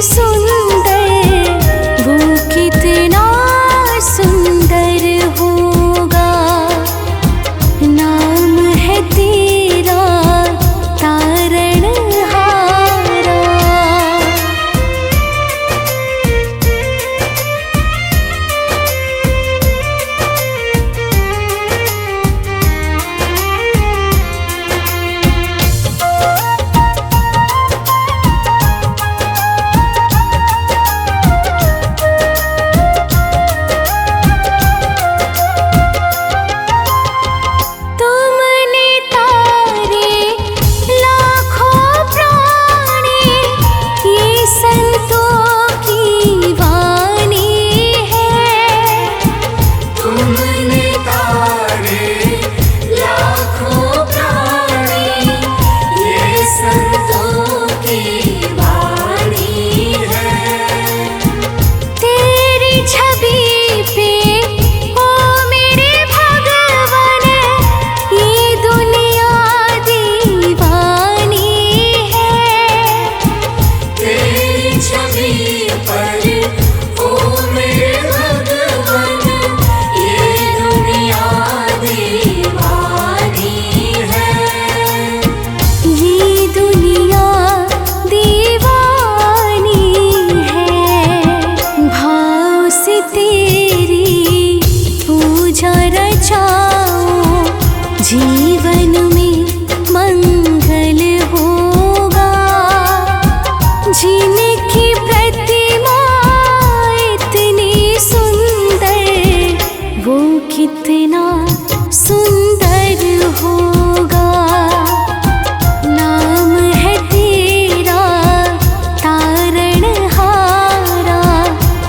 सुंदर, वो कितना सुंदर होगा। नाम है तेरा तारणहारा। तुमने तारे लाखों प्राणी, ये संतों की वाणी है। तुमने तारे लाखों प्राणी, ये संतों की वाणी है। तेरी छवि पे ओ मेरे भगवान, ये दुनिया दीवानी है। तेरी छवि पर ओ मेरे भगवन, ये दुनिया दीवानी है। ये दुनिया दीवानी है। भाव से तेरी पूजा रचाओ, जीवन में मंगल होगा। जिनकी प्रतिमा इतनी सुंदर, वो कितना सुंदर होगा। नाम है तेरा तारणहारा,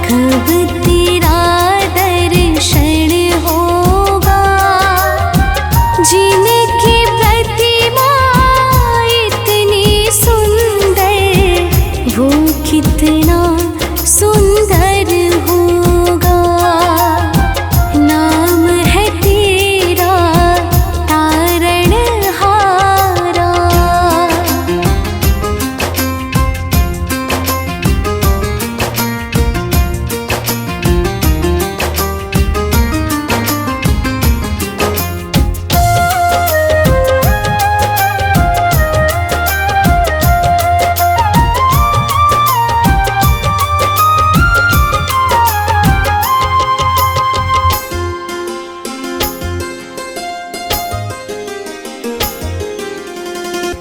कब तेरा दर्शन होगा। जिनकी प्रतिमा इतनी सुंदर, वो कितना सुंदर होगा। नाम है तेरा तारणहारा।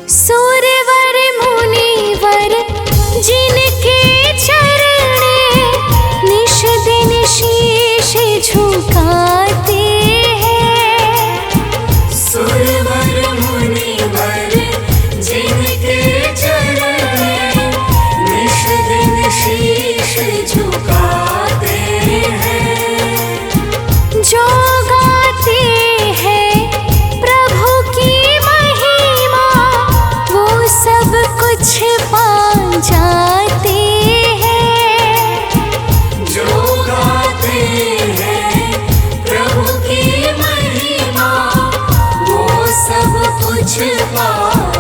सुरवर मुनिवर जिनके चरणे, निश दिन शीश झुकाते हैं। सुरवर मुनिवर जिनके चरणे, निश दिन शीश झुकाते हैं। जो गाते हैं प्रभु की महिमा, वो सब कुछ पा जाते हैं। जो गाते हैं प्रभु की महिमा, वो सब कुछ पा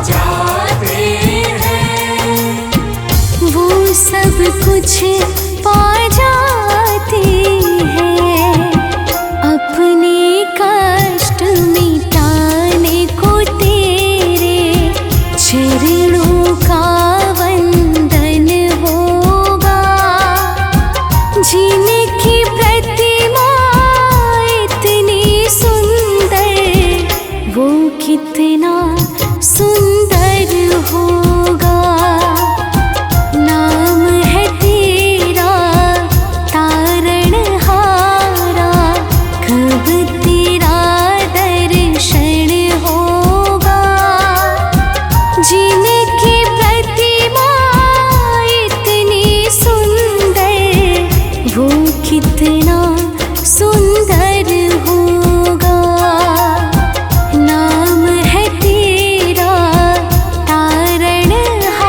जाते हैं। वो सब कुछ पा जाते हैं। अपने कष्ट मिटाने को तेरे चरणों का वंदन होगा। जिनकी प्रतिमा इतनी सुंदर, वो कितना सुंदर होगा। नाम है तेरा तारणहारा, कब तेरा दर्शन होगा। जिनकी प्रतिमा इतनी सुंदर, वो कितना सुंदर होगा। नाम है तेरा तारणहारा।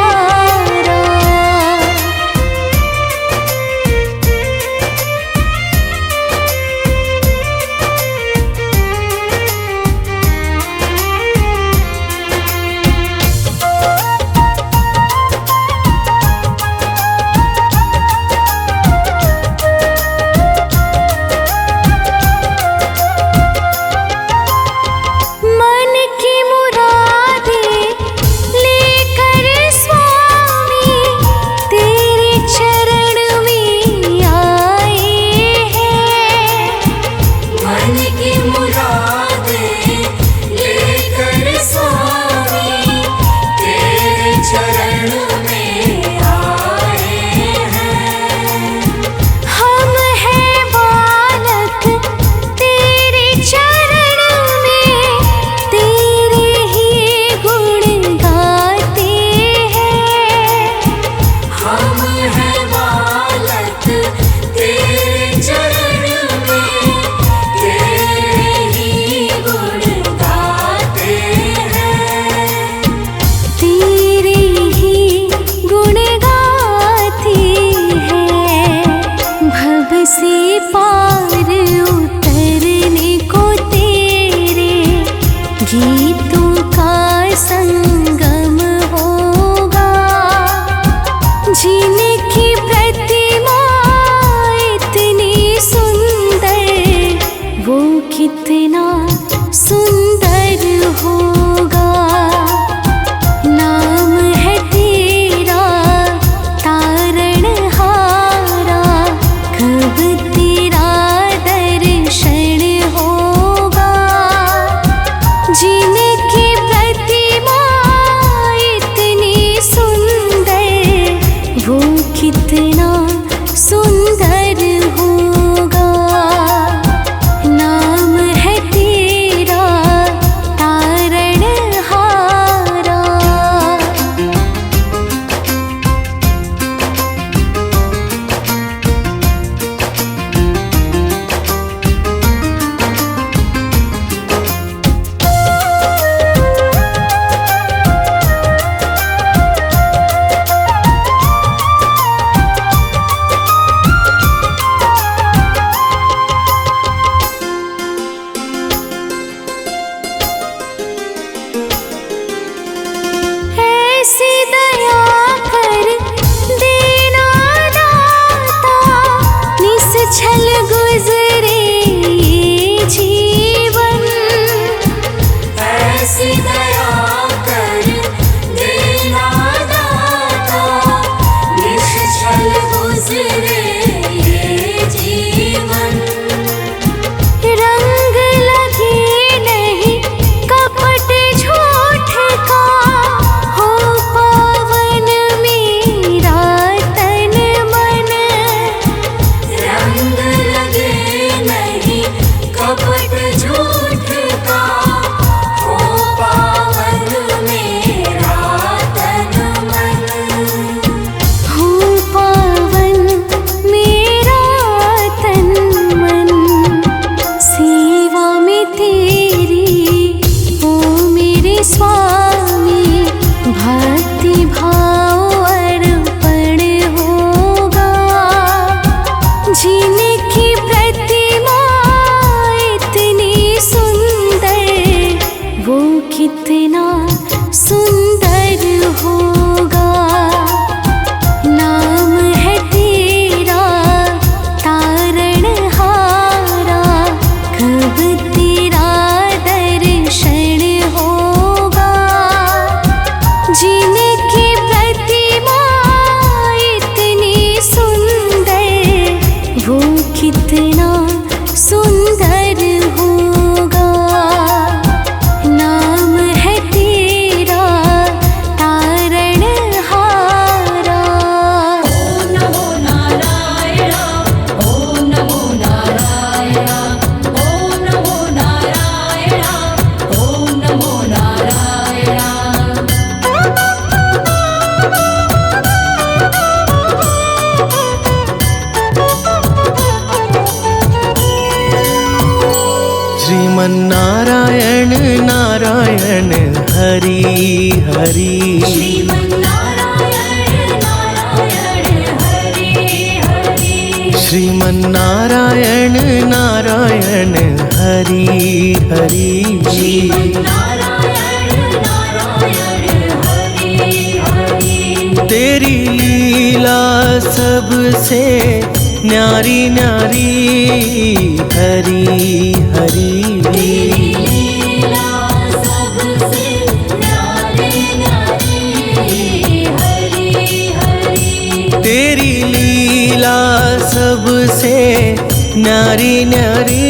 कितना सुंदर होगा। नाम है तेरा तारणहारा। ओम नमो नारायण, ओम नमो नारायण, ओम नमो नारायण, ओम नमो नारायण। श्रीमन्नारायण नारायण हरि हरि। श्रीमन्नारायण नारायण हरि हरि। श्रीमन्नारायण नारायण हरि हरि। श्रीमन्नारायण नारायण हरि हरि। तेरी लीला सबसे न्यारी न्यारी हरि हरि। लीला सबसे न्यारी न्यारी हरि हरि। तेरी लीला सबसे न्यारी न्यारी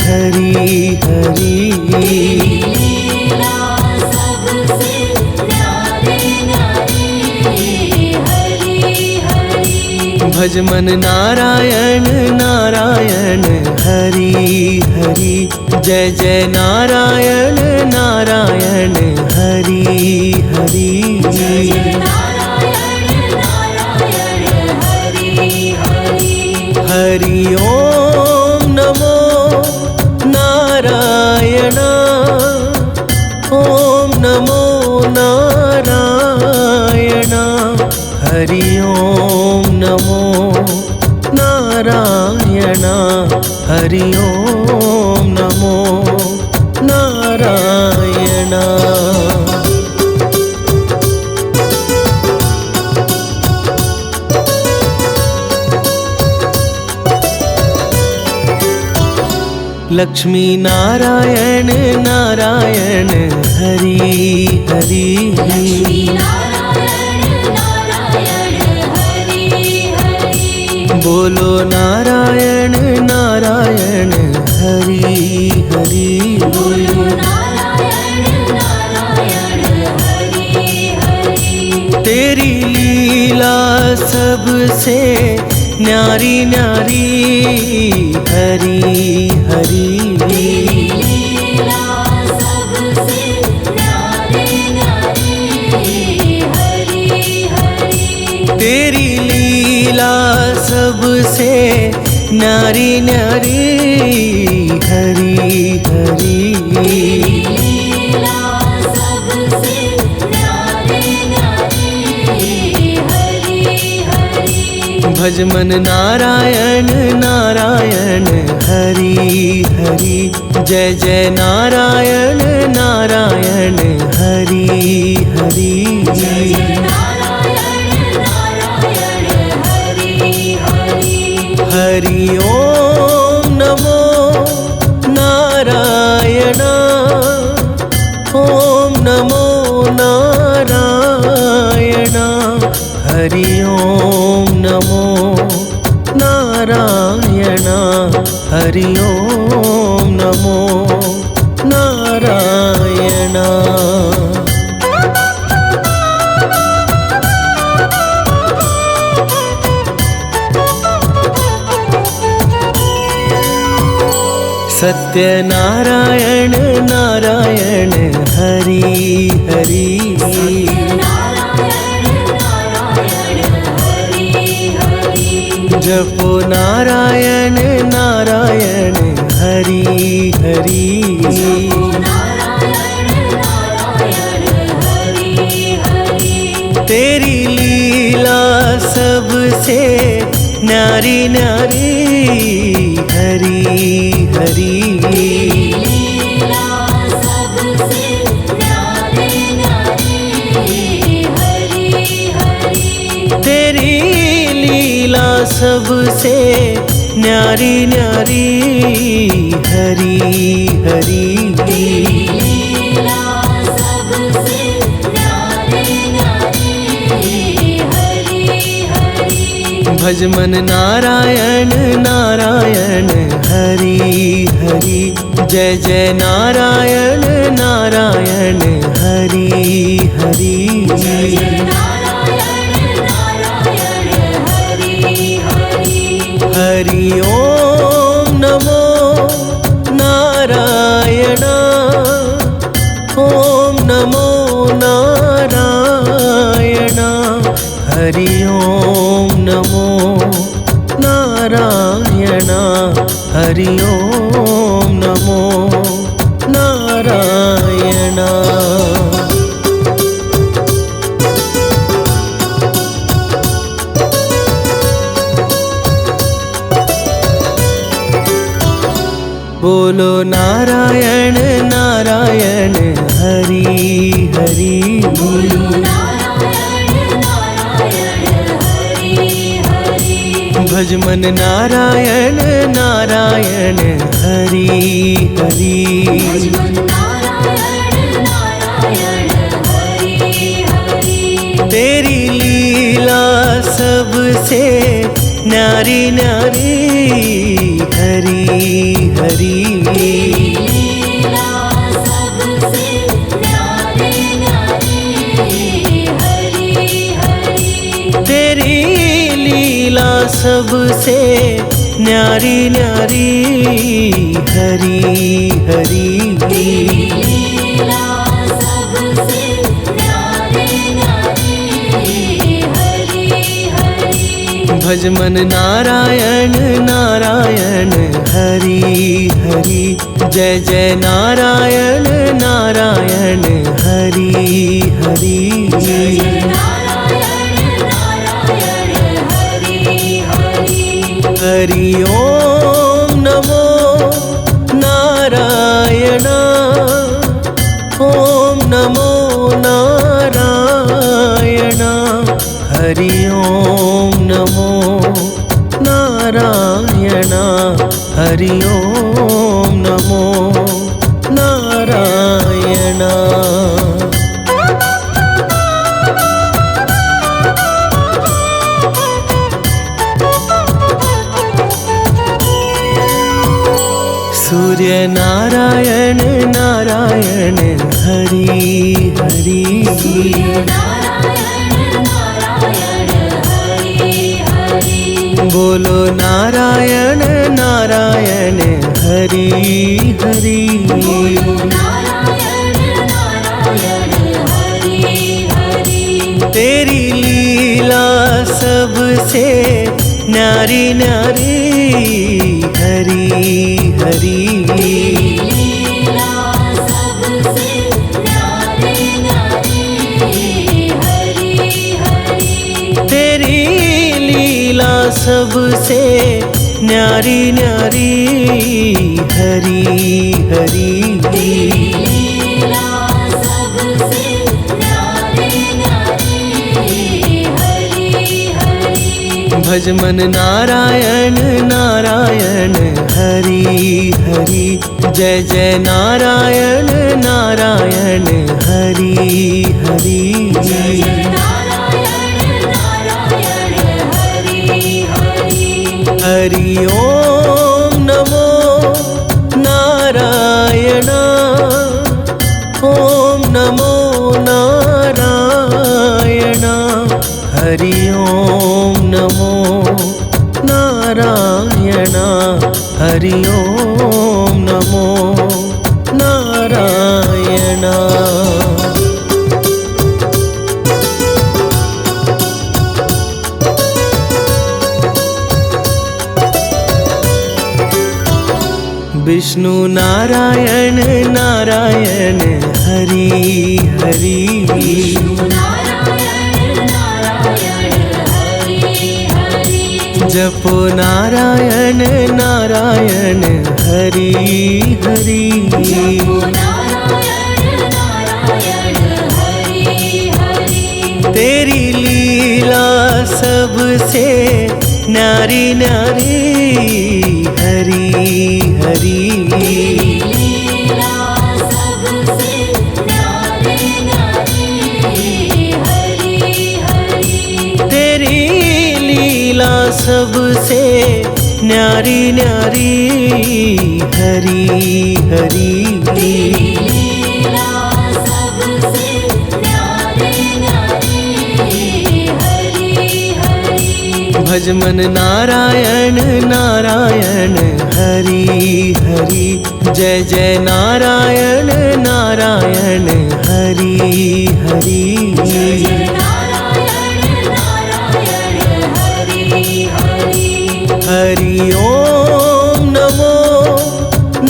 हरि हरि। लीला सबसे न्यारी न्यारी हरि हरि। भज मन नारायण नारायण हरि हरि। जय जय नारायण नारायण हरि हरि। नारायण नारायण हरि हरि। हरि ओम नमो नारायण। ओम नमो नारायण। हरि ओम नमो नारायण। हरि ओम नमो नारायण। लक्ष्मी नारायण नारायण हरि हरि। नारायण नारायण हरि हरि। बोलो नारायण नारायण हरि हरि। बोलो नारायण नारायण हरि हरि। तेरी लीला सबसे न्यारी न्यारी हरि हरि। लीला सबसे न्यारी न्यारी हरि हरि। तेरी लीला सबसे न्यारी न्यारी हरि हरि। लीला सबसे न्यारी न्यारी हरि हरि। भज मन नारायण नारायण हरि हरि। जय जय नारायण नारायण हरि हरि। नारायण नारायण हरि हरि। हरि ओम नमो नारायण। ओम नमो नारायण। हरि ओम नमो नारायण। हरि ओम नमो नारायण। सत्यनारायण नारायण हरि हरि। नारायण नारायण हरि हरि। जपो नारायण नारायण हरि हरि। नारायण नारायण हरि हरि। तेरी लीला सबसे न्यारी न्यारी हरि हरि। लीला सबसे न्यारी न्यारी हरि हरि। तेरी लीला सबसे न्यारी न्यारी हरि हरि। लीला सबसे न्यारी न्यारी हरि हरि। भज मन नारायण नारायण हरि हरि। जय जय नारायण नारायण हरि हरि। जय जय नारायण नारायण हरि हरि। हरि ओम नमो नारायण। ओम नमो नारायण। हरि ओम नमो नारायण। हरि ओम नमो नारायण। बोलो नारायण नारायण हरि हरि। बोलो नारायण नारायण हरि हरि। भज मन नारायण नारायण हरि हरि। भज मन नारायण नारायण हरि हरि। तेरी लीला सबसे न्यारी न्यारी हरि हरि। लीला सबसे न्यारी न्यारी हरि हरि। तेरी लीला सबसे न्यारी न्यारी हरि हरि। लीला सबसे न्यारी न्यारी हरि हरि। भज मन नारायण नारायण हरि हरि। जय जय नारायण नारायण हरि हरि। जय जय नारायण नारायण हरि हरि। हरि ओम नमो नारायण। ओम नमो नारायण। हरि ओम नमो नारायण। हरि ओम नमो नारायण। सूर्य नारायण नारायण हरि हरि। सूर्य नारायण नारायण हरि हरि। बोलो नारायण नारायण हरि हरि। बोलो नारायण नारायण हरि हरि। तेरी लीला सबसे न्यारी न्यारी हरि हरि। लीला सबसे न्यारी न्यारी हरि हरि। तेरी लीला सबसे न्यारी न्यारी हरि हरि। लीला सबसे न्यारी न्यारी हरि हरि। भज मन नारायण नारायण हरि हरि। जय जय नारायण नारायण हरि हरि। जय जय नारायण नारायण हरि हरि। हरि ओम नमो नारायण। ओम नमो नारायण। हरि ओम नमो नारायण। हरि ओम नमो नारायण। विष्णु नारायण नारायण हरि हरि। विष्णु नारायण नारायण हरि हरि। जपो नारायण नारायण हरि हरि। जपो नारायण नारायण हरि हरि। तेरी लीला सबसे न्यारी न्यारी हरि हरि। लीला सबसे न्यारी न्यारी हरि हरि। तेरी लीला लीला सबसे न्यारी न्यारी हरी हरी लीला सबसे न्यारी न्यारी हरि हरि भज मन नारायण नारायण हरि हरि जय जय नारायण नारायण हरि हरि जय नारायण नारायण हरि हरि हरि ओम नमो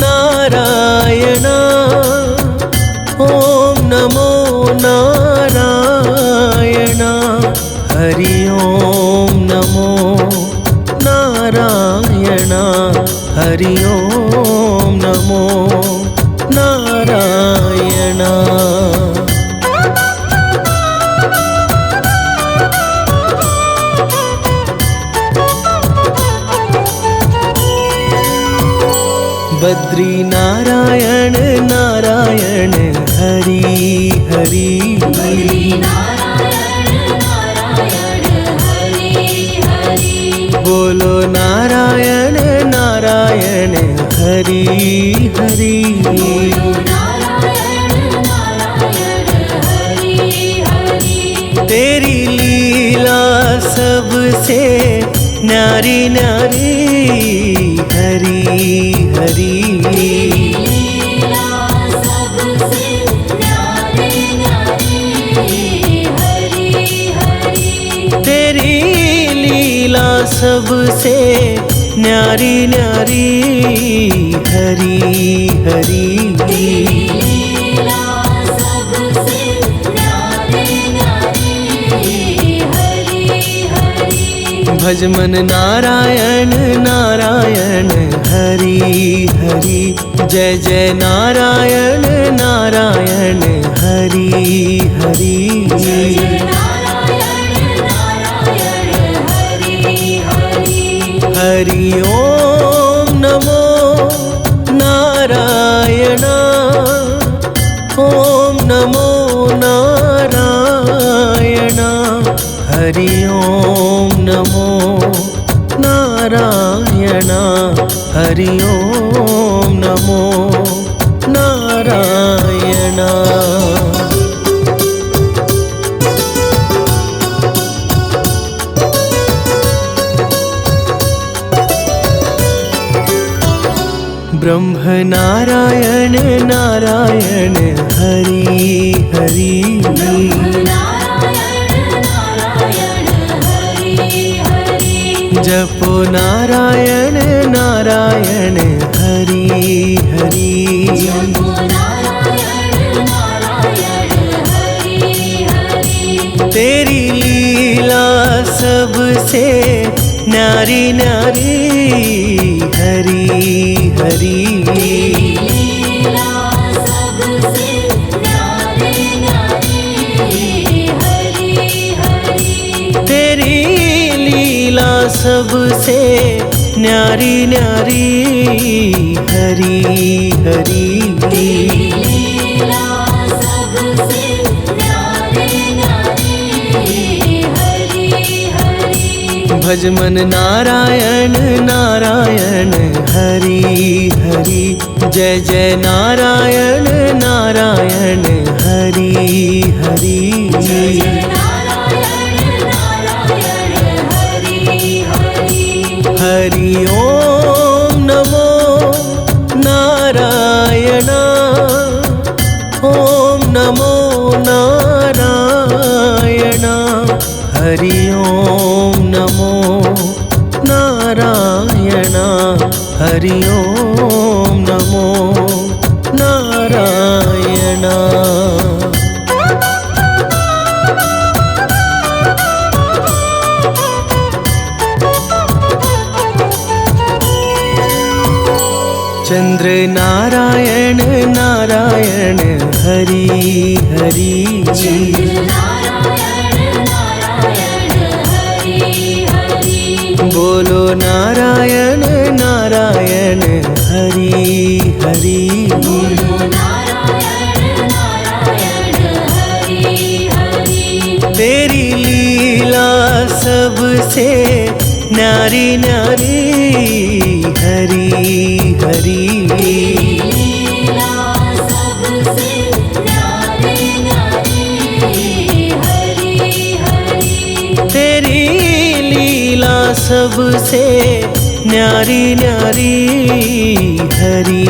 नारायण ओम नमो नारायण हरि ओम नमो नारायण हरि ओम नमो नारायण बद्री नारायण नारायण हरि हरि हरि नारायण नारायण हरि हरि बोलो नारायण नारायण हरि हरि नारायण नारायण हरि हरि तेरी लीला सबसे न्यारी न्यारी हरि हरि लीला सबसे न्यारी न्यारी हरि हरि तेरी लीला सबसे न्यारी न्यारी हरि हरि लीला सबसे न्यारी न्यारी हरि हरि भज मन नारायण नारायण हरि हरि जय जय नारायण नारायण हरि हरि जय नारायण नारायण हरि हरि हरि ओम नमो नारायण ओम नमो नारायण हरि ओम नमो नारायण हरि ओम नमो नारायण ब्रह्म नारायण नारायण हरि हरि नारायण नारायण हरि हरि जपो नारायण नारायण हरि हरि जपो नारायण नारायण हरि हरि तेरी लीला सबसे न्यारी न्यारी हरि हरि लीला सबसे न्यारी न्यारी हरि हरि तेरी लीला सबसे न्यारी न्यारी हरि हरि लीला सबसे न्यारी न्यारी हरि हरि भज मन नारायण नारायण हरि हरि जय जय नारायण नारायण हरि हरि जय नारायण नारायण हरि हरि हरि ओम नमो नारायण ओम नमो नारायण हरि ओम नमो नारायण हरि ओम नमो नारायण चंद्र नारायण नारायण हरि हरि नारायण नारायण हरि हरि बोलो नारायण नारायण हरि हरि बोलो नारायण नारायण हरि हरि तेरी लीला सबसे न्यारी न्यारी हरी हरी। लीला सबसे न्यारी न्यारी हरि हरि। तेरी लीला सबसे न्यारी न्यारी हरी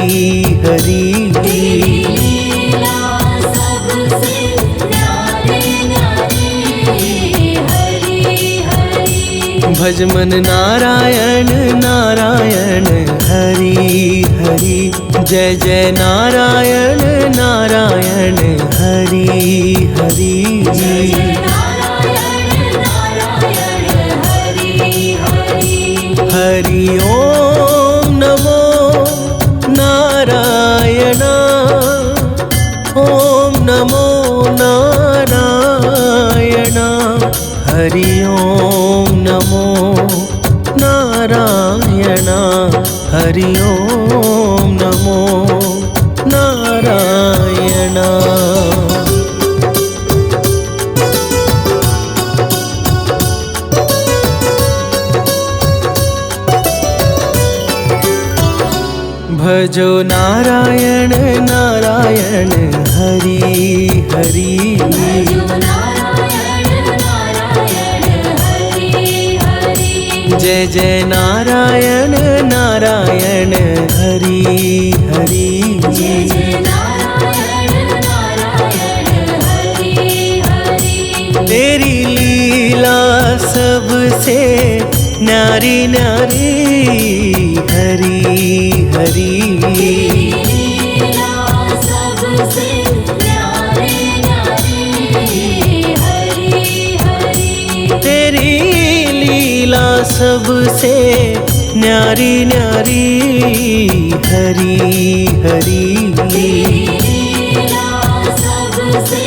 हरी। लीला सबसे न्यारी न्यारी हरि हरि। भज मन नारायण नारायण हरि हरि। जय जय नारायण नारायण हरि हरि। जय नारायण नारायण हरि हरि। हरि ओम नमो नारायण। ओम नमो नारायण। हरि ओम नमो नारायण। हरि ओम नमो नारायण। भजो नारायण नारायण हरि हरि। भजो नारायण नारायण हरि हरि। जय जय नारायण नारायण हरि हरि। जय जय नारायण नारायण हरि हरि। तेरी लीला सबसे न्यारी न्यारी हरि हरि। लीला सबसे न्यारी न्यारी हरि हरि। तेरी लीला सबसे न्यारी न्यारी हरि हरि। लीला सबसे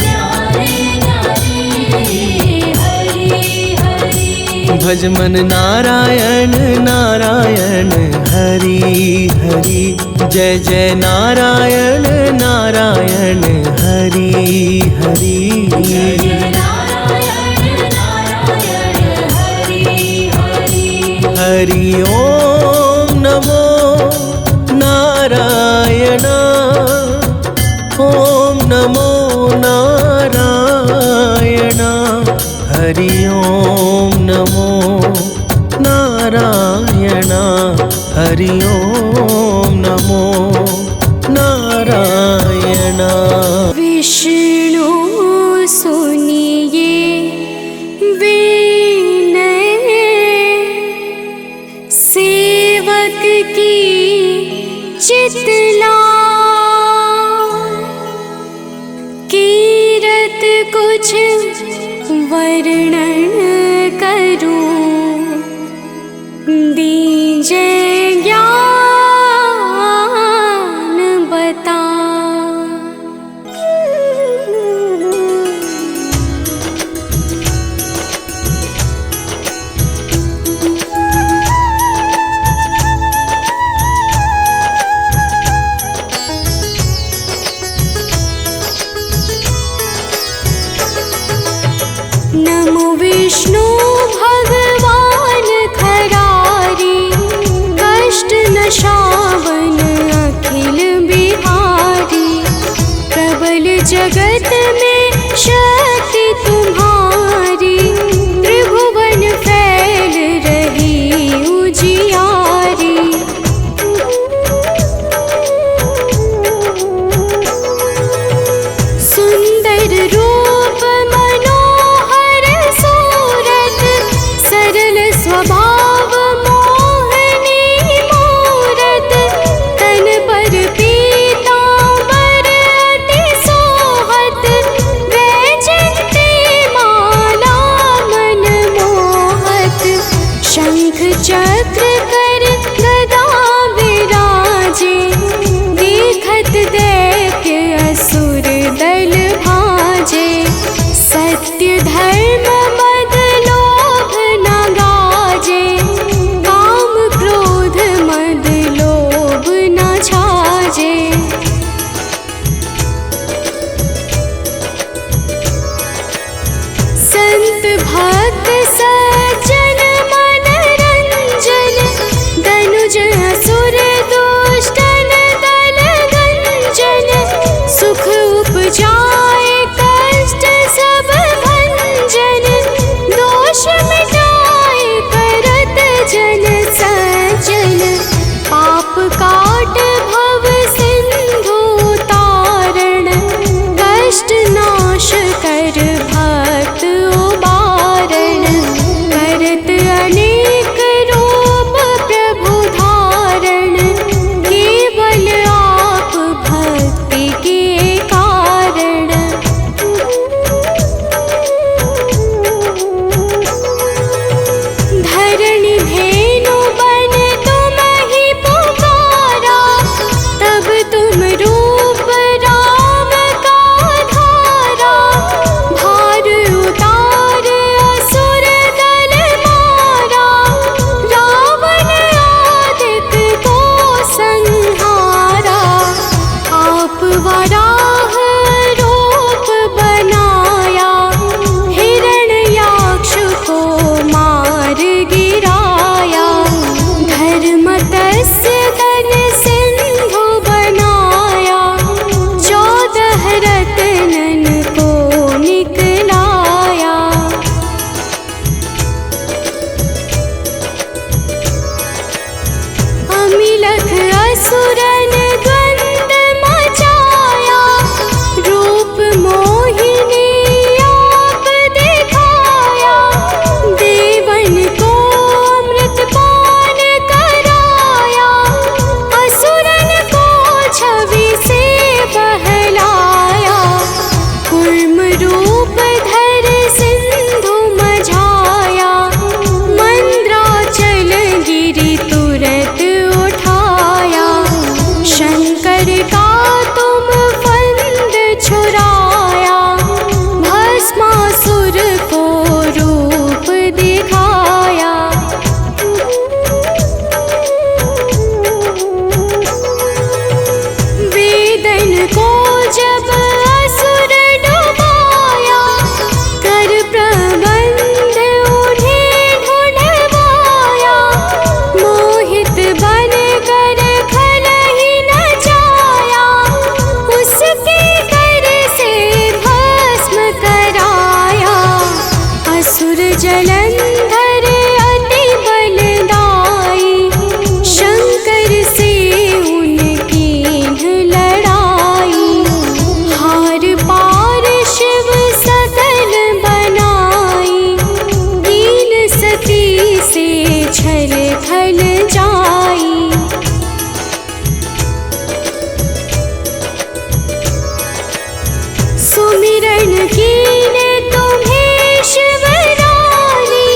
न्यारी न्यारी हरि हरि। भज मन नारायण नारायण हरि हरि। जय जय नारायण नारायण हरि हरि। जय नारायण नारायण हरि हरि। हरि ओम नमो नारायण। ओम नमो नारायण। हरि ओम नमो नारायण। हरि ओम नमो नारायण। विष्णु सुनिए विनय, सेवक की चितला। कीरत कुछ वर्णन करूं, दीजे ज्ञान बता। नमो विष्णु भगवान खरारी, कष्ट नशावन अखिल बिहारी। प्रबल जगत में शक्ति तुम्हारी, त्रिभुवन फैल रही उजियारी। सुंदर रूप मनोहर सूरत, सरल स्वभाव मोहनी मूरत। तन पर पीतांबर अति सोहत, वैजयंती माला मन मोहत। शंख चक्र कर गदा विराजे, देखत दैत्य असुर दल भाजे। सत्य धर्म मद लोभ न गाजे, काम क्रोध मद लोभ न छाजे। संत भक्त सज्जन मन धन जाई। सुमिरन कीने तुम्हें शिवरानी,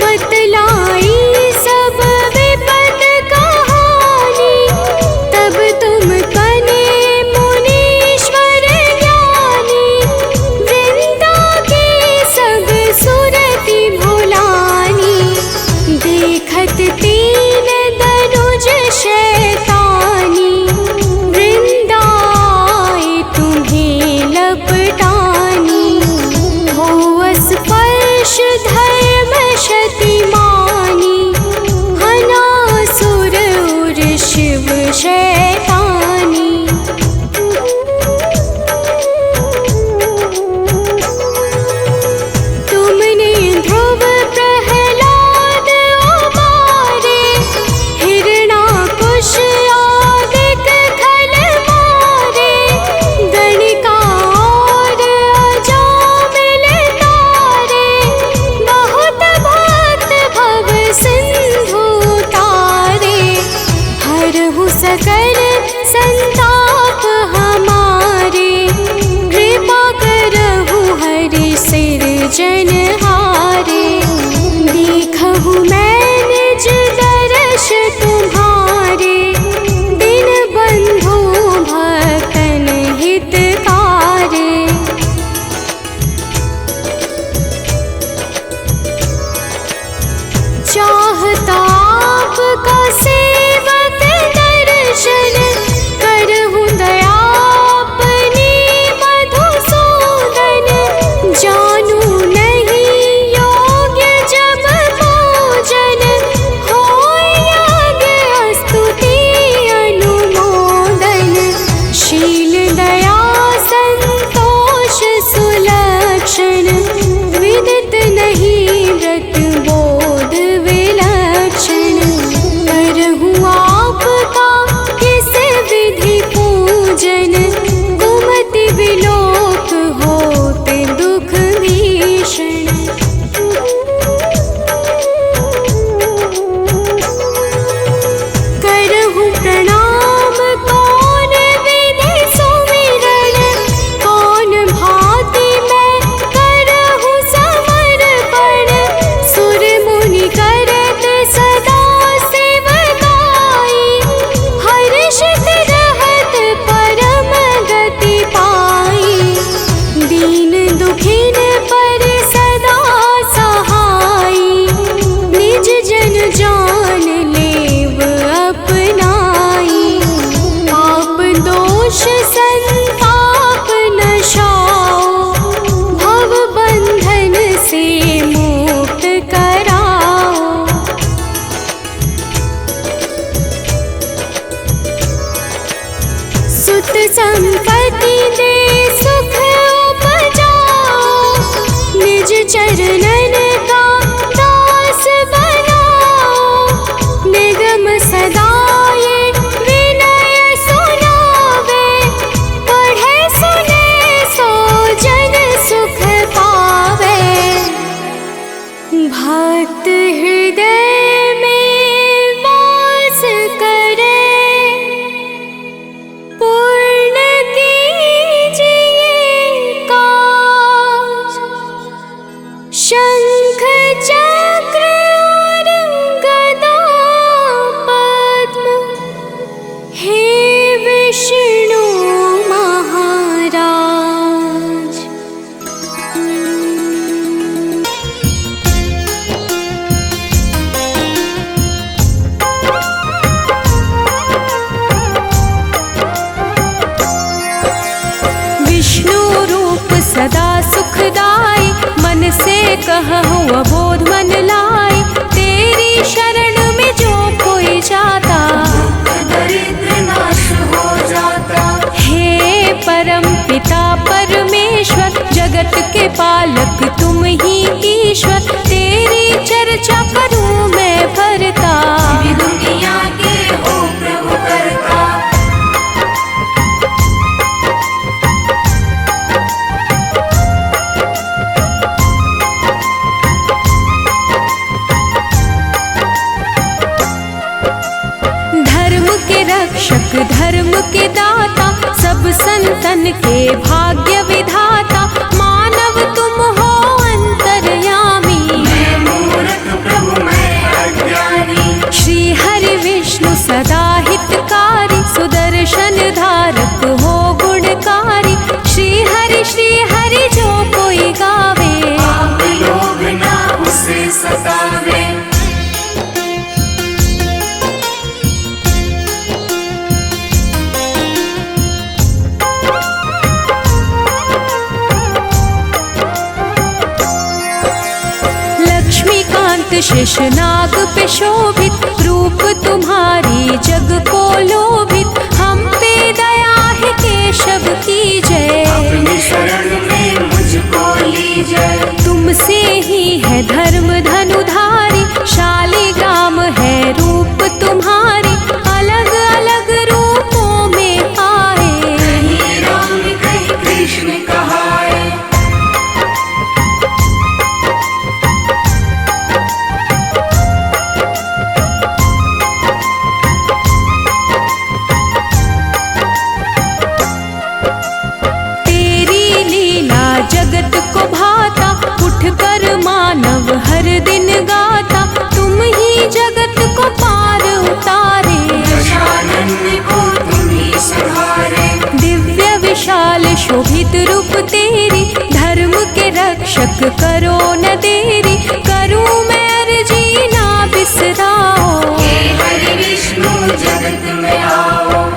बतलाई सब विपद कहानी। तब तुम कने मुनीश्वर ज्ञानी, वृंदा की सब सुरति भुलानी। देखत तीन दनुज शैतानी, वृंदाए तुम्हें लपटानी। हो स्पर्श धर्म शतिमानी, हनासुर उर शिव शैतानी। तुमने ध्रुव प्रहलाद उबारे, हिरणाकुश आदिक खल मारे। गणिका और अजामिल तारे, बहुत भक्त भव सिंधु तारे। हरहु सकल संताप हमारे, कृपा करहु हरि सिरजनहारे। देखहु मैं निज दर्श तुम्हारे, दिन बंधु भक्तन हितकारे। चाहता आपका सेवक दर्शन, करहु दया अपनी मधुसूदन। जानू नहीं योग्य जब पूजन, होय यज्ञ स्तुति अनुमोदन। शील दया संतोष सुलक्षण, विदित नहीं व्रत बोध विलक्षण। करहु आपका किस विधि पूजन, कुमति विलोक होत दुख भीषण। करहु प्रणाम कौन विधि सुमिरन, कौन भांति मैं करहु समर्पण। सुर मुनि करत सदा सेवकाई, हर्षित रहत परम गति पाई। दीन दुखिन पर सदा सहाई, निज जन जान लेव अपनाई। पाप दोष संताप नशाओ, भव बंधन से मुक्त कराओ। सुत संपत्ति दे सुख उपजाओ, निज चरणन का दास बनाओ। निगम सदाय विनय सुनावे, पढ़े सुने सो जन सुख पावे। भक्त हृदय में वास करे, पूर्ण कीजिए काज। शंख चक्र और गदा पद्म, हे विष्णु महाराज। विष्णु रूप सदा सुखदाई, मन से कहूँ अबोध मन लाई। तेरी शरण में जो कोई जाता, दरिद्र नाश हो जाता। हे परम पिता परमेश्वर, जगत के पालक तुम ही ईश्वर। तेरी चर्चा करूँ मैं भरता, दुनिया के हो प्रभु करता। रक्षक धर्म के दाता, सब संतन के भाग्य विधाता, मानव तुम हो अंतर्यामी। मैं मूर्ख प्रभु मैं अज्ञानी, श्री हरि विष्णु सदा हितकारी, सुदर्शन धारक हो गुणकारी। श्री हरि जो कोई गावे, पाप लोभ ना उसे सतावे। लक्ष्मीकांत शेषनाग पे शोभित, रूप तुम्हारी जग को लोभित। हम पे दया है केशव की जय, अपनी शरण में मुझको लीजिए। तुमसे ही है धर्म धनुधारी, शालिग्राम है रूप तुम्हारी। अलग अलग रूपों में आए, कहीं राम कहीं कृष्ण कहाए। तेरी लीला जगत को भाता, उठ कर मानव हर दिन गाता। तुम ही जगत को पार उतारे, दशानन को तुम ही संहारे। दिव्य विशाल शोभित रूप तेरी, धर्म के रक्षक करो न देरी। करूं मैं अर्जी ना बिसराओ, हे हरि विष्णु जगत में आओ।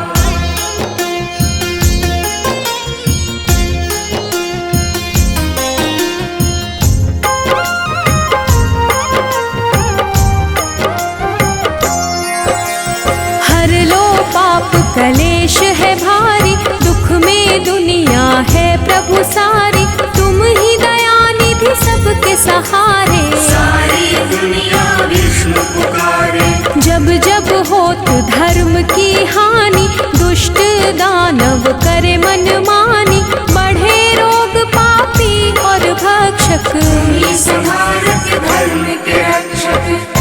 हर लो पाप कलेश है भारी, दुख में दुनिया है प्रभु सारी। तुम ही दया निधि सबके सहारे, सारी दुनिया विष्णु पुकारे। जब जब होत धर्म की हानि, दुष्ट दानव करे मनमानी। बढ़े रोग पापी और भक्षक, ही संहारक धर्म के रक्षक।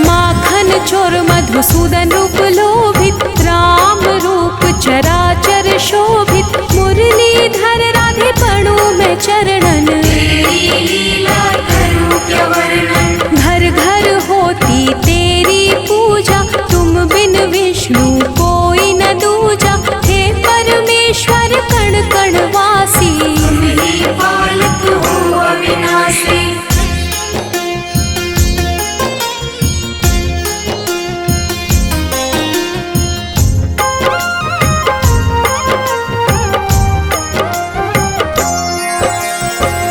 माखन चोर मधुसूदन रूप लोभित, राम रूप चराचर शोभित। मुरलीधर राधे पड़ू में चरणन, तेरी लीला करूं क्या वर्णन। घर घर होती तेरी पूजा, तुम बिन विष्णु कोई न दूजा। हे परमेश्वर कण कण वासी, तुम ही पालक हो अविनाशी।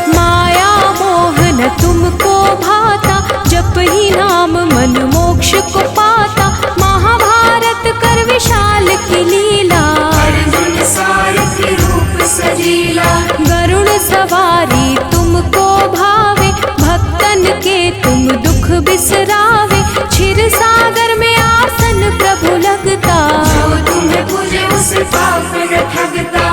माया मोह न तुमको भाता, जप ही नाम मन मोक्ष को पाता। महाभारत कर विशाल की लीला, अर्जुन सारथी रूप सजीला। गरुड़ सवारी तुमको भावे, भक्तन के तुम दुख बिसरावे। क्षीर सागर में आसन प्रभु लगता, जो तुम्हें पूजे उसे पाप न ठगता।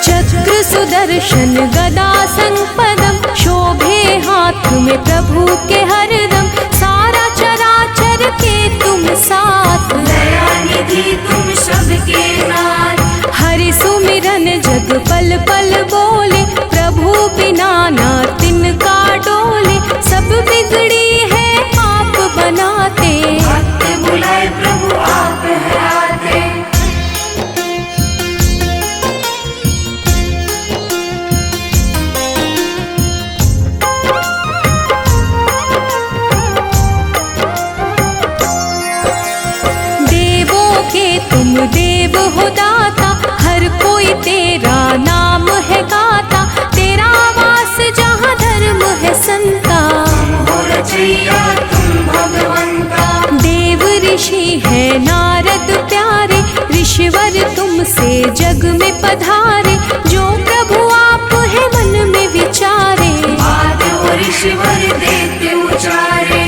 चक्र सुदर्शन गदा संपदम, शोभे हाथ में प्रभु के हरदम। सारा चराचर के तुम साथ, दया निधि तुम सबके नाथ। हरि सुमिरन जग पल पल बोले, प्रभु बिना ना तिनका डोले। सब बिगड़ी है आप बनाते, भक्त बुलाए प्रभु आप है आते। तुम देव हो दाता, हर कोई तेरा नाम है गाता। तेरा वास जहाँ धर्म है संता, हो रचैया तुम भगवंता। देव ऋषि है नारद प्यारे, ऋषिवर तुमसे जग में पधारे। जो प्रभु ईश्वर देते उचारे।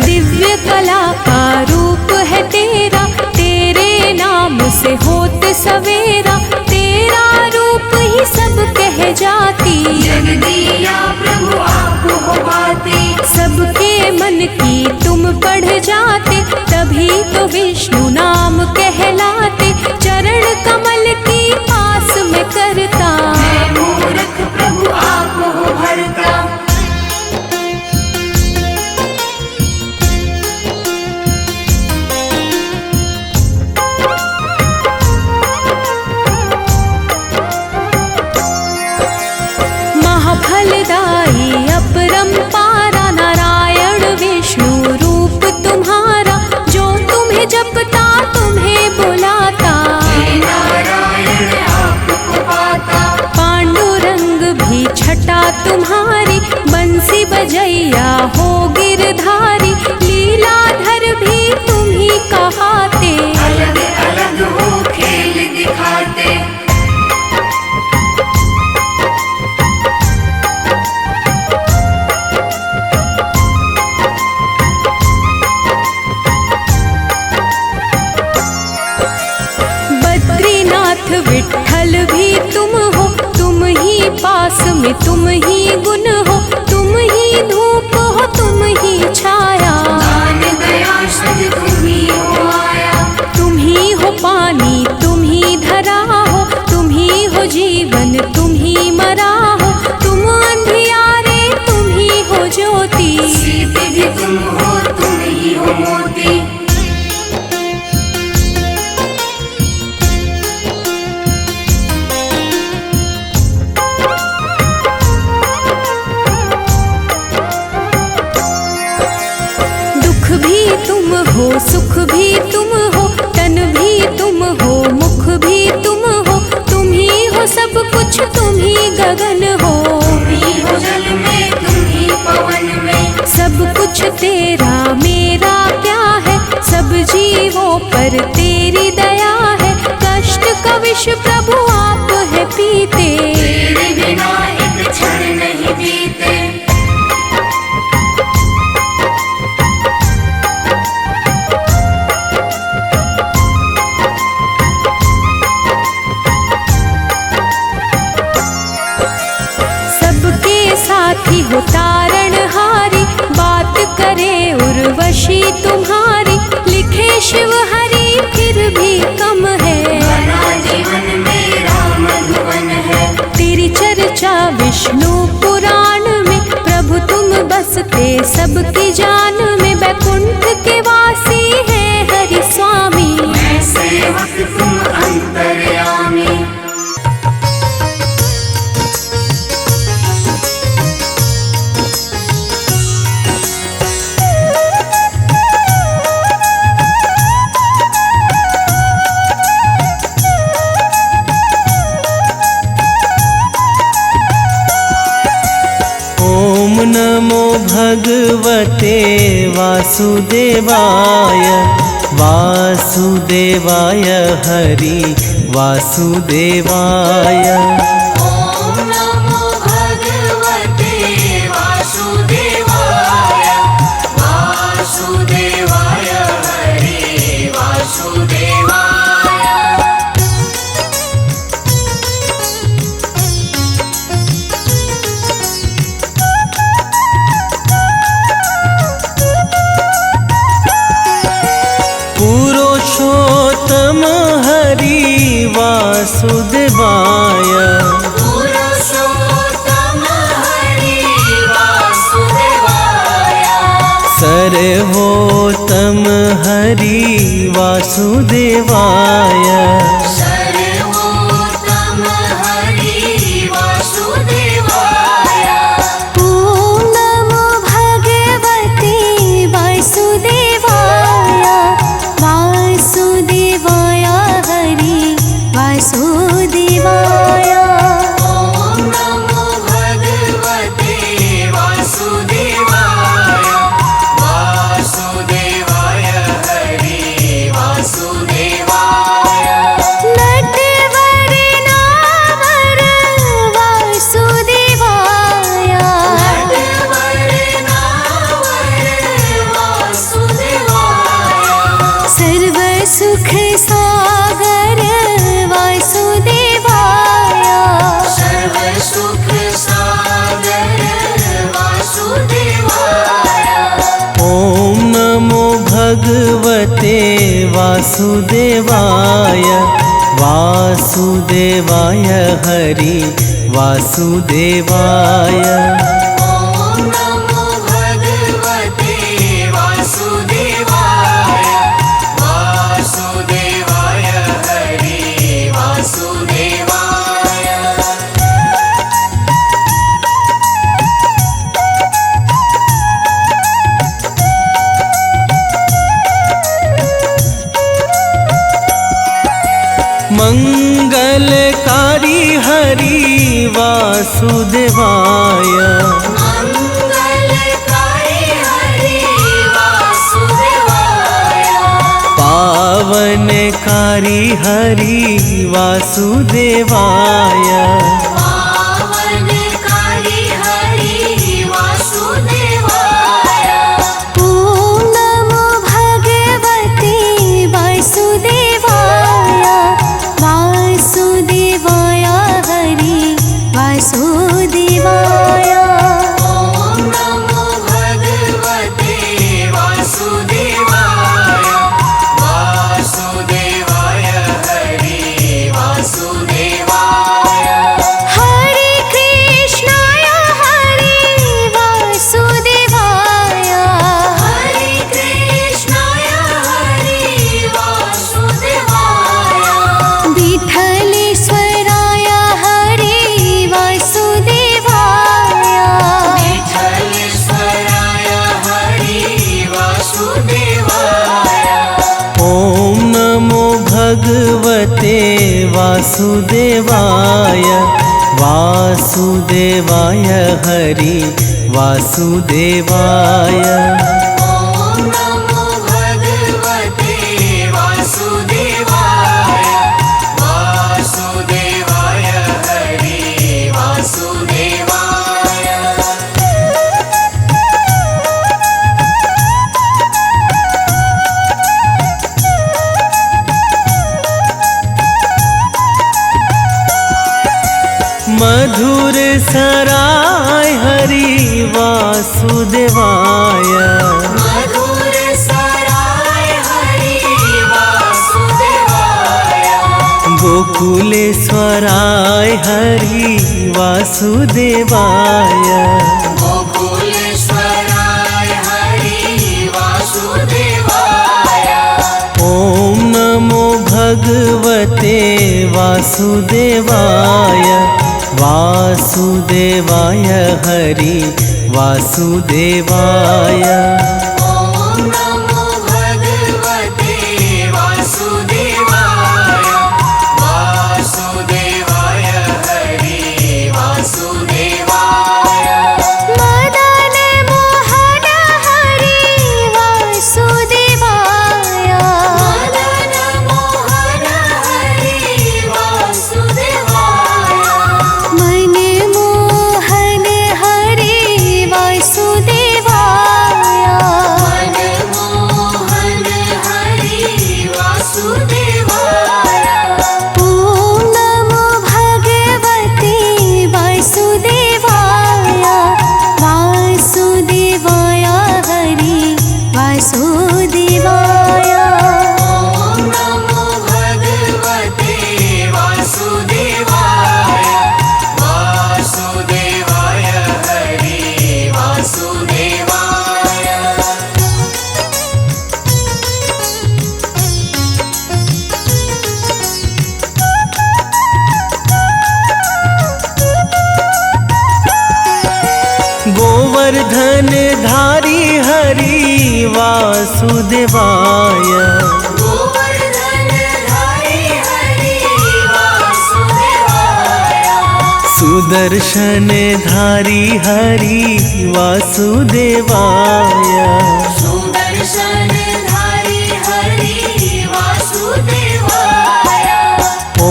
दिव्य कला का रूप है तेरा, तेरे नाम से होत सवेरा, तेरा रूप ही सब कह जाती। जग दिया प्रभु आप हो बाते, सबके मन की तुम पढ़ जाते, तभी तो विष्णु नाम कहलाते। चरण कमल की पास में करता, मैं मूर्ख प्रभु आप हो भरता। महाफलदायी अपरंपारा, नारायण विष्णु रूप तुम्हारा, जो तुम्हें जपता तुम्हें बुलाता। हे नारायण आपको पाता, पांडुरंग भी छटा तुम्हारी, बंसी बजैया हो गिरधारी, लीलाधर भी तुम ही कहाते। अलग अलग हो खेल दिखाते। बद्रीनाथ विठ्ठल भी तुम हो, तुम ही पास में तुम ही गुण हो, तुम ही धूप हो तुम ही छाया। दान दया सद तुम ही हो आया, तुम ही हो पानी तुम ही धरा हो, तुम ही हो जीवन तुम ही मरा हो, तुम अंधियारे तुम ही हो ज्योति। सीते भी तुम हो तुम ही हो मोती। दुख भी तुम हो सुख भी तुम हो, तन भी तुम हो मुख भी तुम हो, तुम ही हो सब कुछ तुम ही गगन हो। तुम ही हो जल में तुम ही पवन में, सब कुछ तेरा मेरा क्या है, सब जीवों पर तेरी दया है। कष्ट का विष प्रभु आप है पीते, तेरे बिना एक क्षण नहीं बीते। सबके साथी हो तारणहारी, बात करे उर्वशी तुम्हारी, लिखे शिव हरि फिर भी कम है। बना जीवन मेरा मधुबन है, तेरी चर्चा विष्णु पुराण में, प्रभु तुम बसते सबकी जान में। बैकुंठ के वासी है हरि स्वामी, मैं सेवक तुम अंतर्यामी। ओम नमो भगवते वासुदेवाय, वासुदेवाय हरि वासुदेवाय। ओम नमो भगवते वासुदेवाय, वासुदेवाय हरि वासुदेवाय। पुरुषोत्तम हरि वासुदेवाय, पुरुषोत्तम हरि वासुदेवाय, सर्वोत्तम हरि वासुदेवाय। सर्वोत्तम हरि वासुदेवाय। ओम नमो भगवते वासुदेवाय, वासुदेवाय हरि वासुदेवाय। ओम नमो भगवते वासुदेवाय, भगवते वासुदेवाय वासुदेवाय हरि वासुदेवाय। ॐ नमो भगवते वासुदेवाय वासुदेवाय हरि वासुदेवाय। मंगलकारी हरि वासुदेवाय मंगलकारी हरि वासुदेवाय। पावनकारी हरि वासुदेवाय पावनकारी हरि वासुदेवाय। ॐ नमो भगवते वासुदेवाय वासुदेवाय हरि वासुदेवाय। ॐ नमो भगवते वासुदेवाय वासुदेवाय हरि वासुदेवाय। हरे कृष्णाय हरे वासुदेवाय हरे कृष्णाय हरि वासुदेवाय। विठलेश्वराय हरे वासुदेवाय विठलेश्वराय हरि वासुदेवाय। ॐ नमो भगवते वासुदेवाय वासुदेवाय हरि वासुदेवाय। ॐ नमो भगवते वासुदेवाय वासुदेवाय हरि वासुदेवाय। मधुर सराय हरि वासुदेवाय मधुर सराय हरि वासुदेवाय। गोकुलेश्वराय हरि वासुदेवाय गोकुलेश्वराय हरि वासुदेवाय। ॐ नमो भगवते वासुदेवाय वासुदेवाय हरि वासुदेवाय। ॐ नमो भगवते वासुदेवाय वासुदेवाय हरि वासुदेवाय। मदन मोहन हरे वासुदेवाय मदन मोहन हरि वासुदेवाय। मनमोहन हरे वासुदेवाय मनमोहन हरि वासुदेवाय। ॐ नमो भगवते वासुदेवाय वासुदेवाय हरि वासुदेवाय। ॐ नमो भगवते वासुदेवाय वासुदेवाय हरि वासुदेवाय। गोवर्धन धारी हरि वासुदेवाय गोवर्धन धारी हरि वासुदेवाय। सुदर्शन धारी हरि वासुदेवाय सुदर्शन धारी हरि वासुदेवाय। ॐ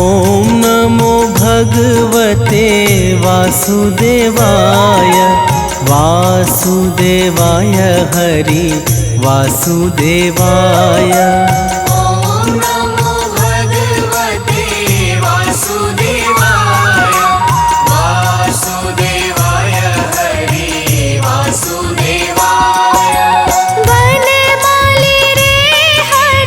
नमो भगवते वासुदेवाय वासुदेवाय हरि वासुदेवाय। ॐ नमो भगवते वासुदेवाय वासुदेवाय हरि वासुदेवाय। वनमाली रे हरे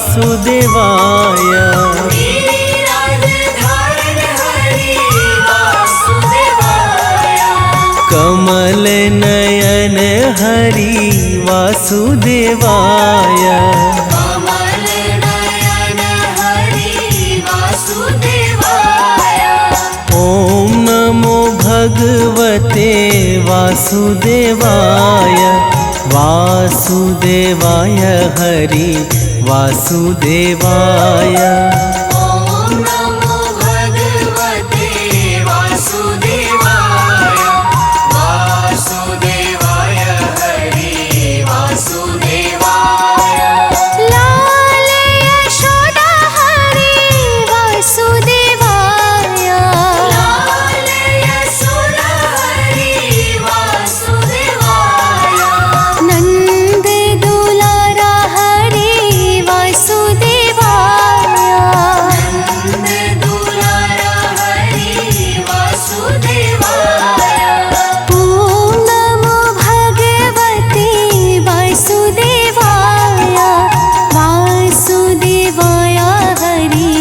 वासुदेवाय। गिरिराज धारण हरि वासुदेवाय। कमल नयन हरि वासुदेवाय। कमल नयन हरि वासुदेवाय। ओम नमो भगवते वासुदेवाय। वासुदेवाय हरि वासुदेवाय। ओम नमो भगवते वासुदेवाय। वासुदेवाय हरि वासुदेवाय। लाल यशोदा हरि वासुदेवाय। लाल यशोदा हरि वासुदेवाय। नंद दुलारा हरि वासुदेवाय। नंद दुलारा हरि वासुदेवाय। ओम नमो भगवते वासुदेवाय। वासुदेवाय हरि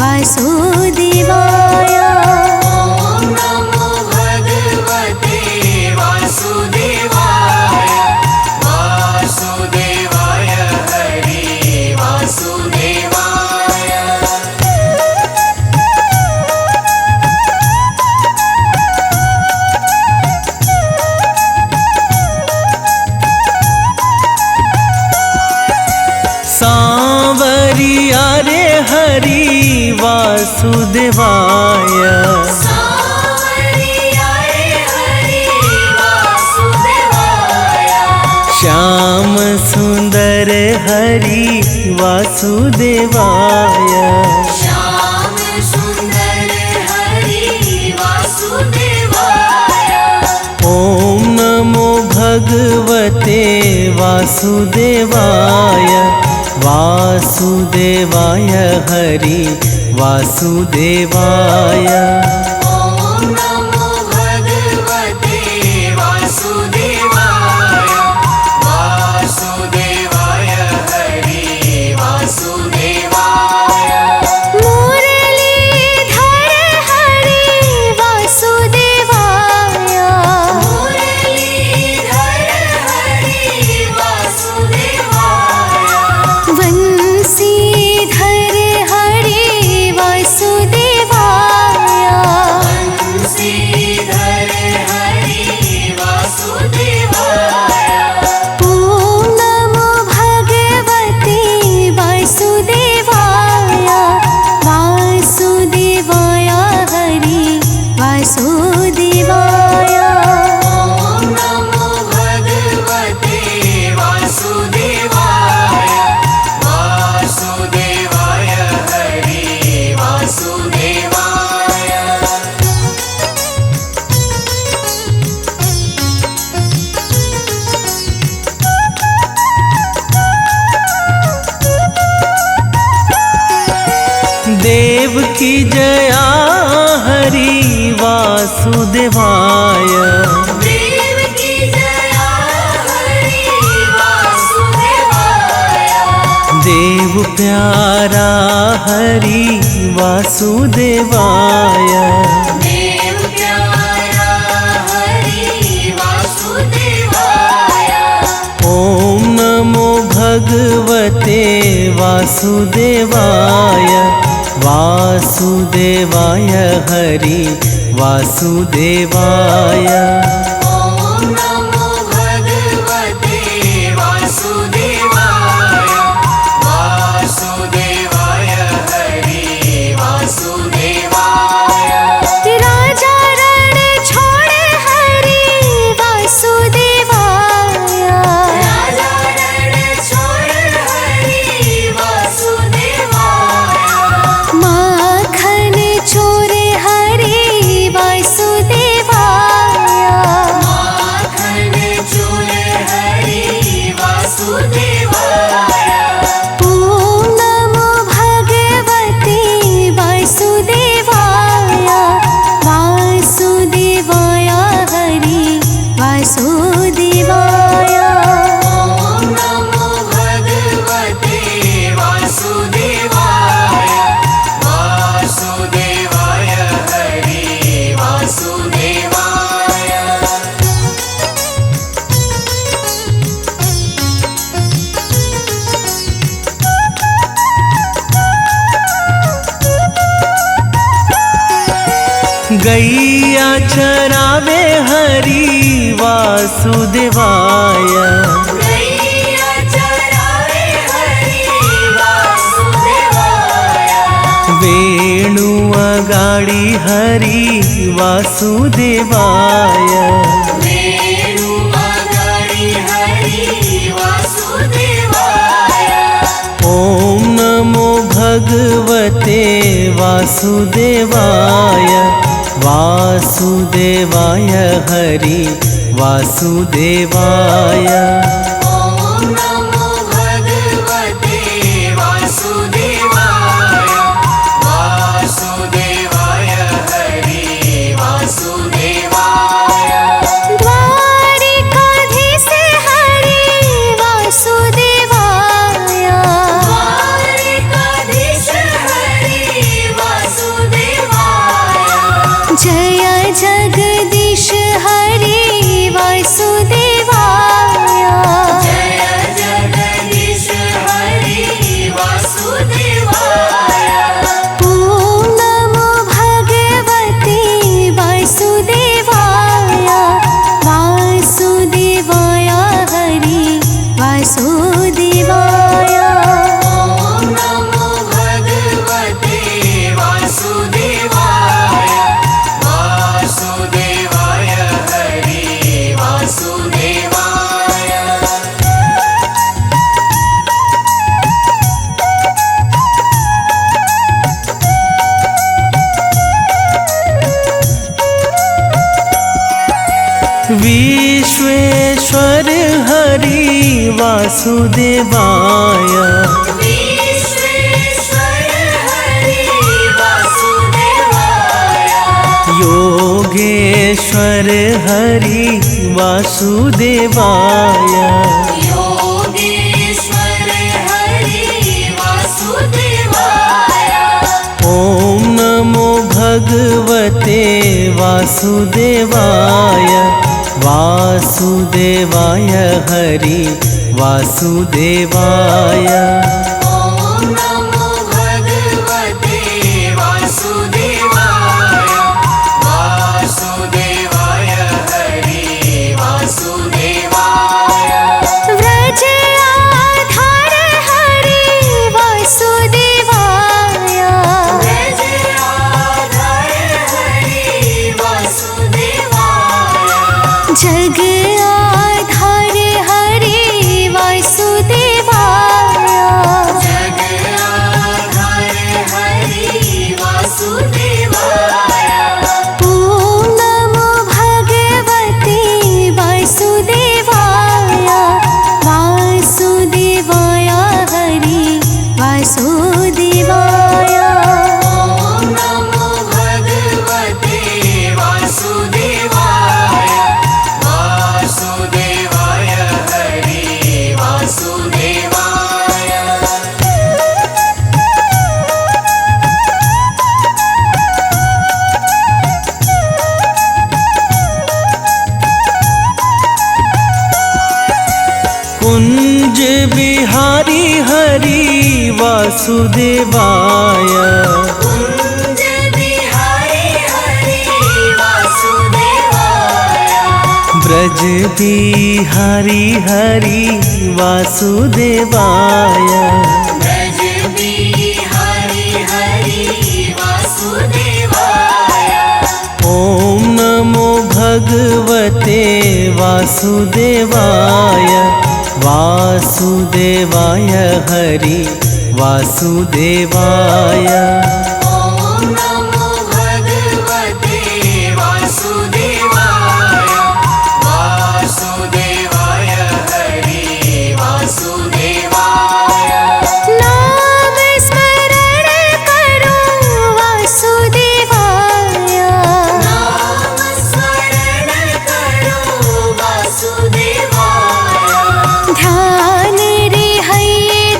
वासुदेवाय। ओम नमो भगवते वासुदेवाय। वासुदेवाय हरि वासुदेवाय। सांवरिया रे हरि वासुदेवाय। सांवरिया रे हरि वासुदेवाय। श्याम सुंदर हरि वासुदेवाय। श्याम सुंदर हरि वासुदेवाय। ओम नमो भगवते वासुदेवाय। वासुदेवाय हरि वासुदेवाय। ओम नमो भगवते वासुदेवाय। वासुदेवाय हरि वासुदेवाय। मुरलीधर हरि वासुदेवाय। मुरलीधर हरि वासुदेवाय। वंशीधर हरि वासुदेवाय। वंशीधर हरि वासुदेवाय। ओम नमो भगवते वासुदेवाय। वासुदेवाय हरि वासुदेवाय। ओम नमो भगवते वासुदेवाय। वासुदेवाय हरि वासुदेवाय। देव की जया हरि वासुदेवाय। देव की जया हरि वासुदेवाय। देव प्यारा हरि वासुदेवाय। देव प्यारा हरि वासुदेवाय। ओम नमो भगवते वासुदेवाय। वासुदेवाय हरि वासुदेवाय। ओम नमो भगवते वासुदेवाय। वासुदेवाय हरि वासुदेवाय। राजा रण छोड़ हरि वासुदेवाय। राजा रण छोड़ हरि वासुदेवाय। माखन चोर हरि वासुदेवाय। गैया चरावे हरि वासुदेवाय। गैया चरावे हरि वासुदेवाय। वेणु अगाड़ी हरि वासुदेवाय। वेणु अगाड़ी हरि वासुदेवाय। ओम नमो भगवते वासुदेवाय। वासुदेवाय हरि वासुदेवाय। ओम नमो भगवते वासुदेवाय। वासुदेवाय हरि वासुदेवाय। द्वारिकाधीश हरि वासुदेवाय। द्वारिकाधीश हरि वासुदेवाय। जय जगदीश हरि वासुदेवाय। जय जगदीश हरि वासुदेवाय। ओम नमो भगवते वासुदेवाय। वासुदेवाय हरि वासुदेवाय। ओम नमो भगवते वासुदेवाय। वासुदेवाय हरि वासुदेवाय। विश्वेश्वर हरि वासुदेवाय। विश्वेश्वर हरि वासुदेवाय। योगेश्वर हरि वासुदेवाय। योगेश्वर हरि वासुदेवाय। ओम नमो भगवते वासुदेवाय। वासुदेवाय हरि वासुदेवाय। ओम नमो भगवते वासुदेवाय। वासुदेवाय हरि वासुदेवाय। व्रज आधार हरि वासुदेवाय। व्रज आधार हरि वासुदेवाय। जग आधार हरि वासुदेवाय। जग आधार हरि वासुदेवाय। ओम नमो भगवते वासुदेवाय। वासुदेवाय हरि वासुदेवाय। ओम नमो भगवते वासुदेवाय। वासुदेवाय हरि वासुदेवाय। कुंज बिहारी हरि वासुदेवाय। कुंज बिहारी हरि वासुदेवाय। ब्रज बिहारी हरि वासुदेवाय। ब्रज बिहारी हरि वासुदेवाय। ओम नमो भगवते वासुदेवाय। वासुदेवाय हरि वासुदेवाय। ओम नमो भगवते वासुदेवाय। वासुदेवाय हरि वासुदेवाय। नाम स्मरण करो वासुदेवाय। नाम स्मरण करो वासुदेवाय। ध्यान रे है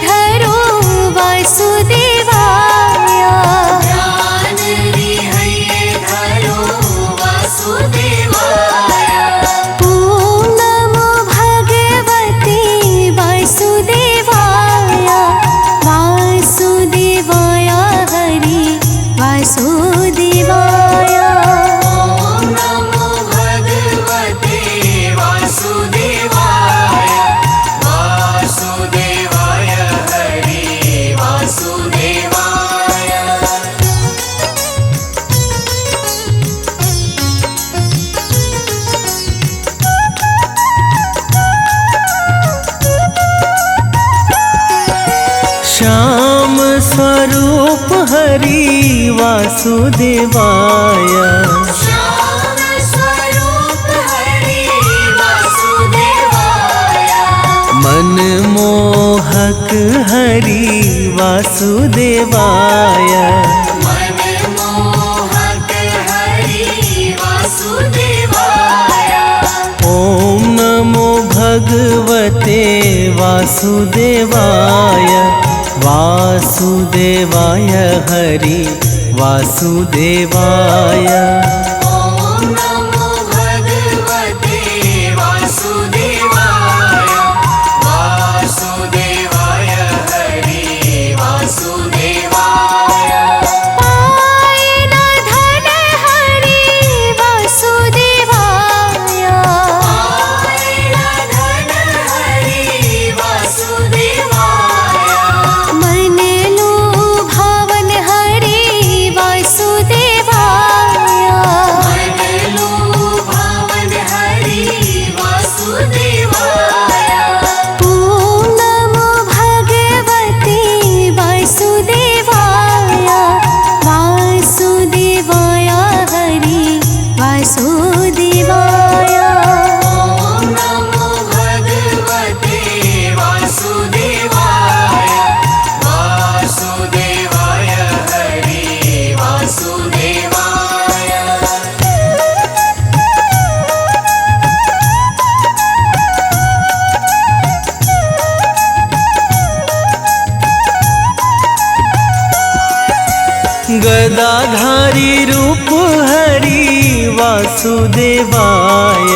धरो वासुदेवाय। स्वरूप हरि वासुदेवाय। श्याम स्वरूप हरि वासुदेवाय। मनमोहक हरि वासुदेवाय। मनमोहक हरि वासुदेवाय। ॐ नमो भगवते वासुदेवाय। वासुदेवाय हरि वासुदेवाय। ॐ नमो भगवते वासुदेवाय। वासुदेवाय हरि वासुदेवाय। पाए न धन हरि वासुदेवाय। पाए न धन हरि वासुदेवाय। मन लुभावन हरि वासुदेवाय। मन लुभावन हरि वासुदेवाय। ॐ नमो भगवते वासुदेवाय। वासुदेवाय हरि वासुदेवाय। ॐ नमो भगवते वासुदेवाय। वासुदेवाय हरि वासुदेवाय। गदाधारी रूप हरि वासुदेवाय।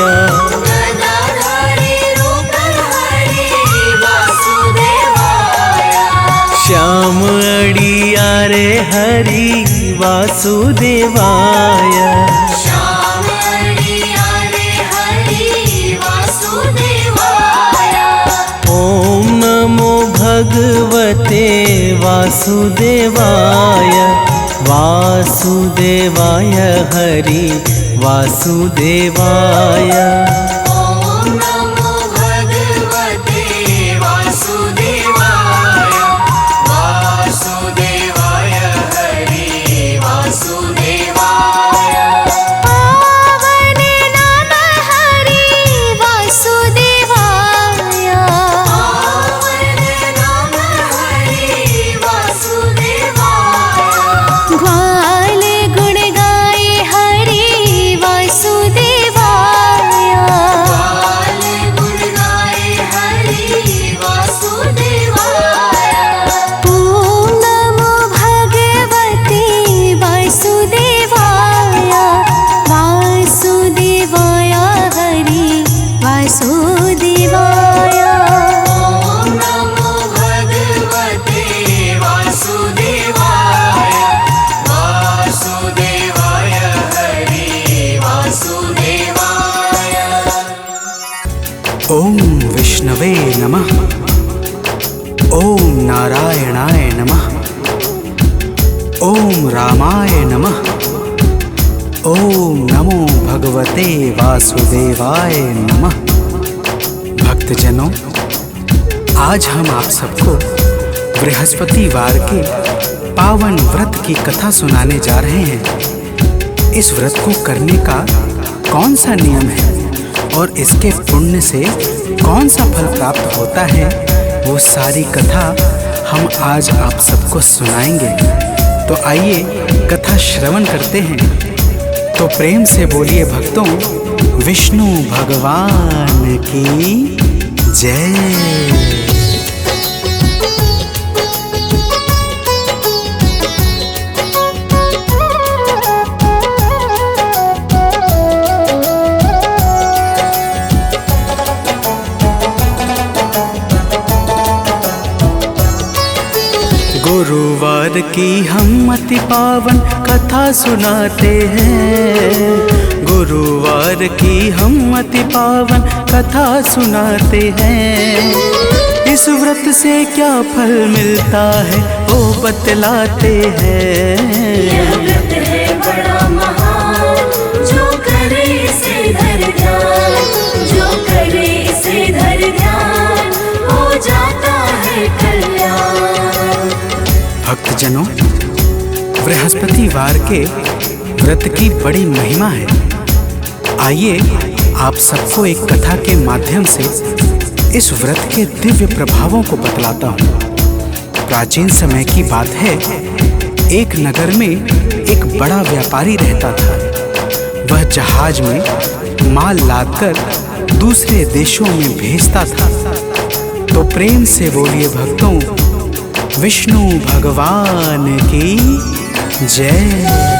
गदाधारी रूप हरि वासुदेवाय। श्याम अड़ियारे हरि वासुदेवाय। श्याम अड़ियारे हरि वासुदेवाय। ॐ नमो भगवते वासुदेवाय। वासुदेवाय हरि वासुदेवाय। ॐ नमो भगवते वासुदेवाय। वासुदेवाय हरि वासुदेवाय। पावन नाम हरि वासुदेवाय। पावन नाम हरि वासुदेवाय। ग्वाल गुण गाए हरि वासुदेवाय। बाल गुण गाए हरि वासुदेवाय। ॐ नमो भगवते वासुदेवाय। वासुदेवाय हरि वासुदेवाय। ॐ नमो भगवते वासुदेवाय। वासुदेवाय हरि वासुदेवाय। ओम विष्णवे नमः। ओम नारायणाय नमः। ओम रामाय नमः। ओम नमो भगवते वासुदेवाय नमः। भक्तजनों, आज हम आप सबको बृहस्पतिवार के पावन व्रत की कथा सुनाने जा रहे हैं। इस व्रत को करने का कौन सा नियम है और इसके पुण्य से कौन सा फल प्राप्त होता है, वो सारी कथा हम आज आप सबको सुनाएंगे। तो आइए कथा श्रवण करते हैं। तो प्रेम से बोलिए भक्तों, विष्णु भगवान की जय। गुरुवार की हम अति पावन कथा सुनाते हैं। गुरुवार की हम अति पावन कथा सुनाते हैं। इस व्रत से क्या फल मिलता है वो बतलाते हैं। यह व्रत है बड़ा महान, जो करे इसे धर ध्यान, जो करे इसे धर ध्यान, हो जाता है कल्याण। भक्तजनों, बृहस्पतिवार के व्रत की बड़ी महिमा है। आइए आप सबको एक कथा के माध्यम से इस व्रत के दिव्य प्रभावों को बतलाता हूँ। प्राचीन समय की बात है, एक नगर में एक बड़ा व्यापारी रहता था। वह जहाज में माल लादकर दूसरे देशों में भेजता था। तो प्रेम से बोलिए भक्तों, विष्णु भगवान की जय।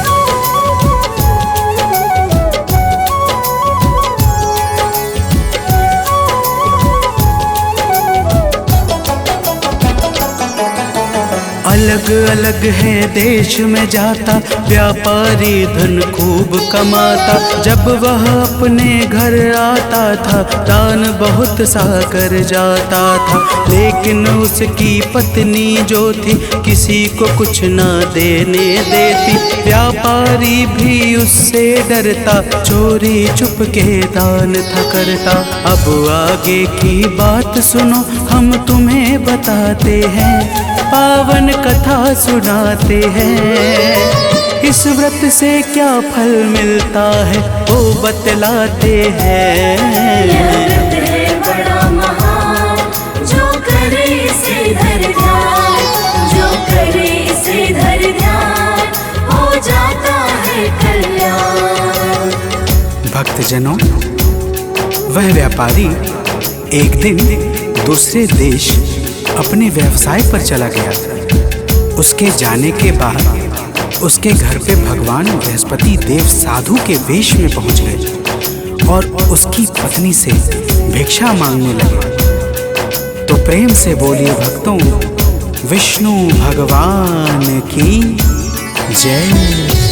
अलग अलग है देश में जाता, व्यापारी धन खूब कमाता। जब वह अपने घर आता था, दान बहुत सा कर जाता था। लेकिन उसकी पत्नी जो थी, किसी को कुछ ना देने देती। व्यापारी भी उससे डरता, चोरी चुप के दान था करता। अब आगे की बात सुनो, हम तुम्हें बताते हैं, पावन कथा सुनाते हैं। इस व्रत से क्या फल मिलता है वो बतलाते हैं। यह व्रत है बड़ा महान, जो करे इसे धर ध्यान, जो करे इसे धर ध्यान, हो जाता है कल्याण। भक्तजनों, वह व्यापारी एक दिन दूसरे देश अपने व्यवसाय पर चला गया था। उसके जाने के बाद उसके घर पे भगवान बृहस्पति देव साधु के वेश में पहुंच गए और उसकी पत्नी से भिक्षा मांगने लगे। तो प्रेम से बोलिए भक्तों, विष्णु भगवान की जय।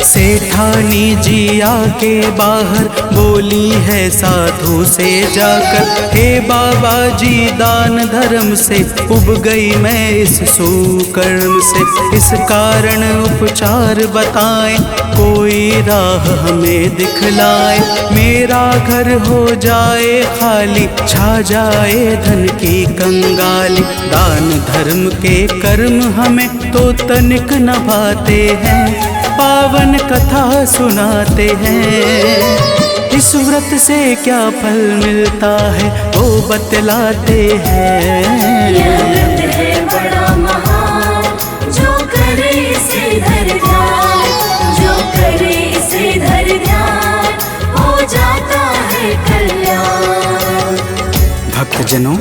सेठानी जी आके बाहर बोली है साधु से जाकर, हे बाबा जी दान धर्म से उब गई मैं इस सुकर्म से। इस कारण उपचार बताएं, कोई राह हमें दिखलाए। मेरा घर हो जाए खाली, छा जाए धन की कंगाली। दान धर्म के कर्म हमें तो तनिक न भाते हैं, पावन कथा सुनाते हैं। इस व्रत से क्या फल मिलता है वो बतलाते हैं। यह व्रत है बड़ा महान, जो करे इसे धर ध्यान, जो करे इसे धर ध्यान, हो जाता है कल्याण। भक्तजनों,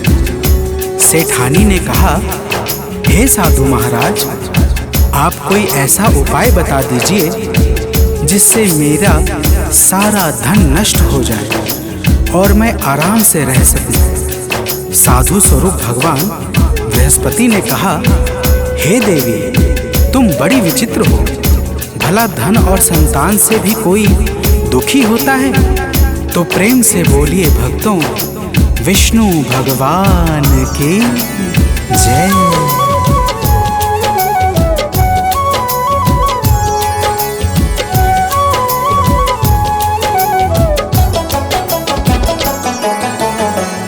सेठानी ने कहा, हे साधु महाराज, आप कोई ऐसा उपाय बता दीजिए जिससे मेरा सारा धन नष्ट हो जाए और मैं आराम से रह सकूं। साधु स्वरूप भगवान बृहस्पति ने कहा, हे देवी, तुम बड़ी विचित्र हो। भला धन और संतान से भी कोई दुखी होता है? तो प्रेम से बोलिए भक्तों, विष्णु भगवान की जय।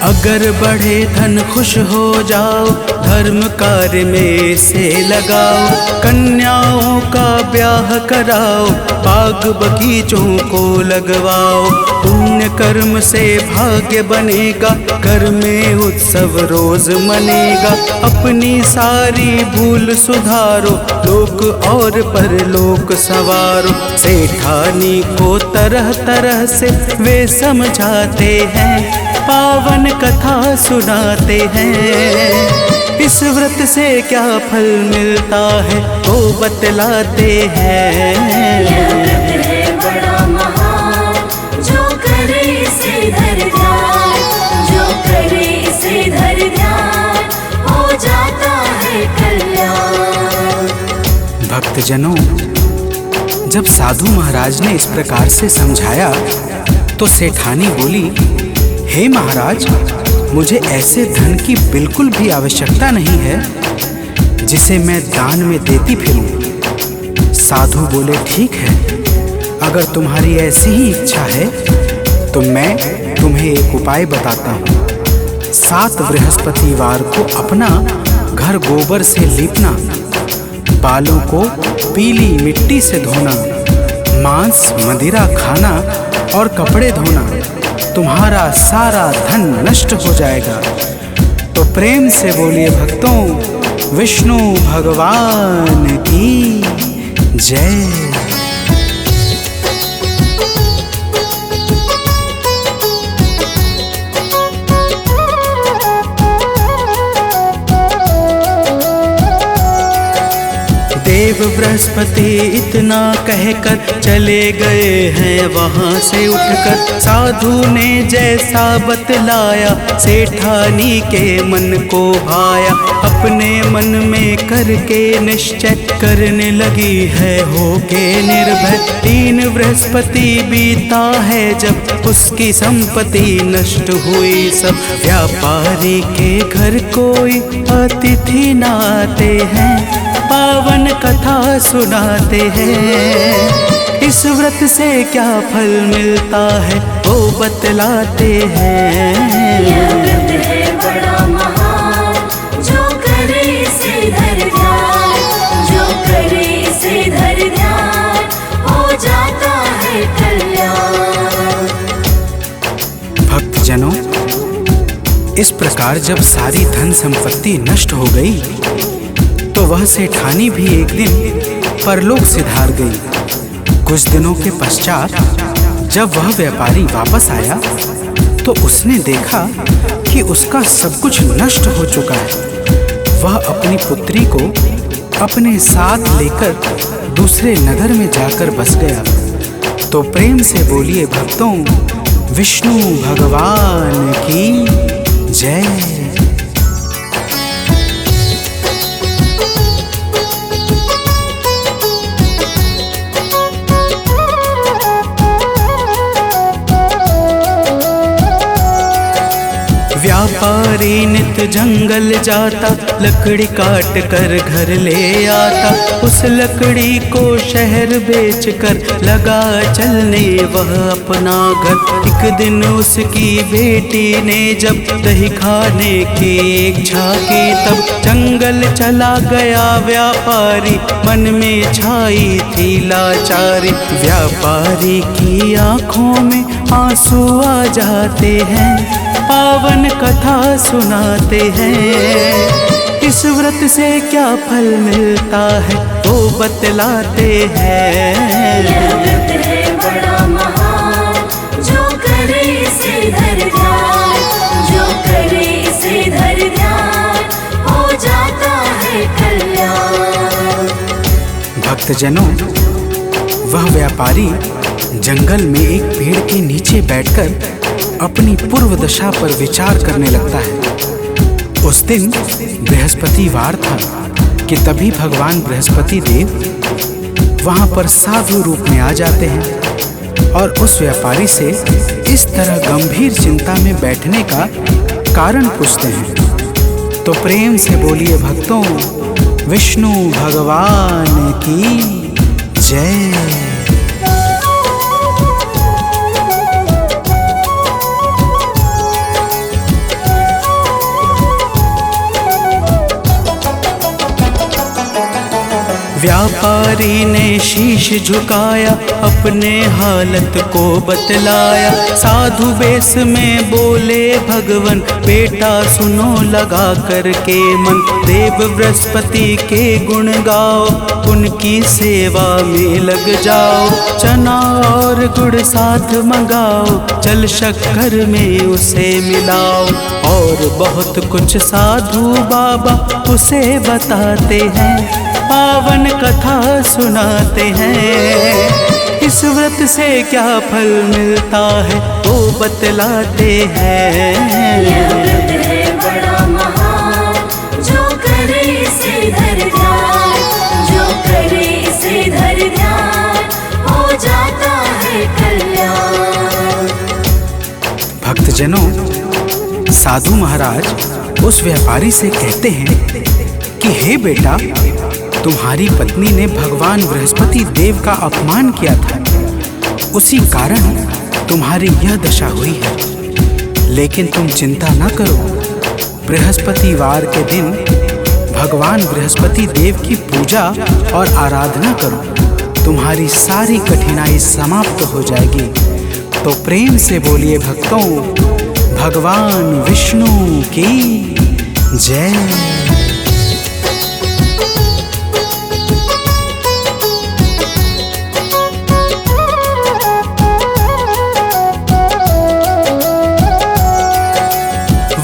अगर बढ़े धन खुश हो जाओ, धर्म कार्य में से लगाओ। कन्याओं का ब्याह कराओ, बाग बगीचों को लगवाओ। पुण्य कर्म से भाग्य बनेगा, घर में उत्सव रोज मनेगा। अपनी सारी भूल सुधारो, लोक और परलोक सवारो। सेठानी को तरह तरह से वे समझाते हैं, पावन कथा सुनाते हैं। इस व्रत से क्या फल मिलता है वो बतलाते हैं। यह व्रत है बड़ा महान, जो करे इसे धर ध्यान, जो करे इसे धर ध्यान, हो जाता है कल्याण। भक्तजनों, जब साधु महाराज ने इस प्रकार से समझाया तो सेठानी बोली, हे महाराज, मुझे ऐसे धन की बिल्कुल भी आवश्यकता नहीं है जिसे मैं दान में देती फिरूं। साधु बोले, ठीक है, अगर तुम्हारी ऐसी ही इच्छा है तो मैं तुम्हें एक उपाय बताता हूँ। 7 बृहस्पतिवार को अपना घर गोबर से लीपना, बालों को पीली मिट्टी से धोना, मांस मदिरा खाना और कपड़े धोना, तुम्हारा सारा धन नष्ट हो जाएगा। तो प्रेम से बोलिए भक्तों, विष्णु भगवान की जय। देव बृहस्पति इतना कहकर चले गए हैं वहाँ से उठकर। साधु ने जैसा बतलाया सेठानी के मन को भाया। अपने मन में करके निश्चय करने लगी है होके निर्भय। 3 बृहस्पति बीता है जब उसकी संपत्ति नष्ट हुई सब। व्यापारी के घर कोई अतिथि न आते हैं, पावन कथा सुनाते हैं। इस व्रत से क्या फल मिलता है वो बतलाते हैं। यह व्रत है बड़ा महान, जो करे इसे धर ध्यान, जो करे इसे धर ध्यान, हो जाता है कल्याण। भक्तजनों, इस प्रकार जब सारी धन संपत्ति नष्ट हो गई तो वह सेठानी भी एक दिन परलोक सिधार गई। कुछ दिनों के पश्चात जब वह व्यापारी वापस आया तो उसने देखा कि उसका सब कुछ नष्ट हो चुका है। वह अपनी पुत्री को अपने साथ लेकर दूसरे नगर में जाकर बस गया। तो प्रेम से बोलिए भक्तों, विष्णु भगवान की जय। व्यापारी नित जंगल जाता, लकड़ी काट कर घर ले आता। उस लकड़ी को शहर बेच कर लगा चलने वह अपना घर। एक दिन उसकी बेटी ने जब दही खाने की इच्छा की, तब जंगल चला गया व्यापारी, मन में छाई थी लाचारी। व्यापारी की आंखों में आंसू आ जाते हैं, पावन कथा सुनाते हैं। इस व्रत से क्या फल मिलता है वो बतलाते हैं। यह व्रत है बड़ा महान, जो करे इसे धर ध्यान, जो करे इसे धर ध्यान, हो जाता है कल्याण। भक्तजनों, वह व्यापारी जंगल में एक पेड़ के नीचे बैठकर अपनी पूर्व दशा पर विचार करने लगता है। उस दिन बृहस्पतिवार था कि तभी भगवान बृहस्पति देव वहां पर साधु रूप में आ जाते हैं और उस व्यापारी से इस तरह गंभीर चिंता में बैठने का कारण पूछते हैं। तो प्रेम से बोलिए भक्तों, विष्णु भगवान की जय। व्यापारी ने शीश झुकाया, अपने हालत को बतलाया। साधु बेस में बोले भगवन, बेटा सुनो लगा करके मन। देव बृहस्पति के गुण गाओ, उनकी सेवा में लग जाओ। चना और गुड़ साथ मंगाओ, जल शक्कर में उसे मिलाओ। और बहुत कुछ साधु बाबा उसे बताते हैं, पावन कथा सुनाते हैं। इस व्रत से क्या फल मिलता है वो बतलाते हैं। यह व्रत है बड़ा महान, जो करे इसे धर ध्यान, जो करे इसे धर ध्यान, हो जाता है कल्याण। भक्तजनों, साधु महाराज उस व्यापारी से कहते हैं कि हे बेटा, तुम्हारी पत्नी ने भगवान बृहस्पति देव का अपमान किया था उसी कारण तुम्हारी यह दशा हुई है। लेकिन तुम चिंता न करो, बृहस्पतिवार के दिन भगवान बृहस्पति देव की पूजा और आराधना करो, तुम्हारी सारी कठिनाई समाप्त हो जाएगी। तो प्रेम से बोलिए भक्तों, भगवान विष्णु की जय।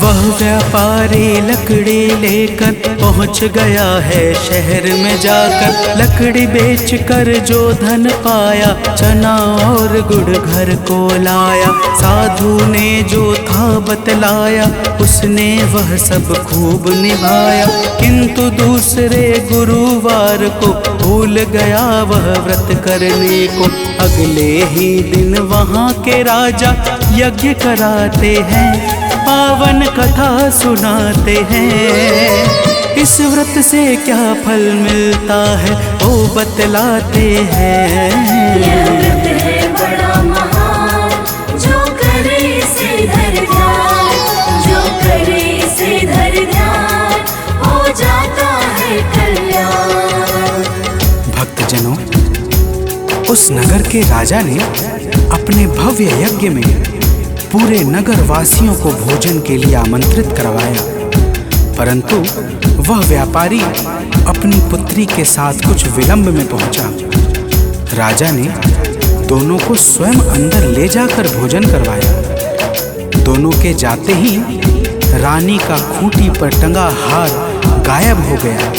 वह व्यापारी लकड़ी लेकर पहुंच गया है शहर में जाकर। लकड़ी बेचकर जो धन पाया, चना और गुड़ घर को लाया। साधु ने जो था बतलाया, उसने वह सब खूब निभाया। किंतु दूसरे गुरुवार को भूल गया वह व्रत करने को। अगले ही दिन वहाँ के राजा यज्ञ कराते हैं, पावन कथा सुनाते हैं। इस व्रत से क्या फल मिलता है वो बतलाते हैं। यह व्रत है बड़ा महान, जो करे इसे धर ध्यान, जो करे इसे धर ध्यान, हो जाता है कल्याण। भक्तजनों, उस नगर के राजा ने अपने भव्य यज्ञ में पूरे नगर वासियों को भोजन के लिए आमंत्रित करवाया, परंतु वह व्यापारी अपनी पुत्री के साथ कुछ विलंब में पहुंचा। राजा ने दोनों को स्वयं अंदर ले जाकर भोजन करवाया। दोनों के जाते ही रानी का खूंटी पर टंगा हार गायब हो गया।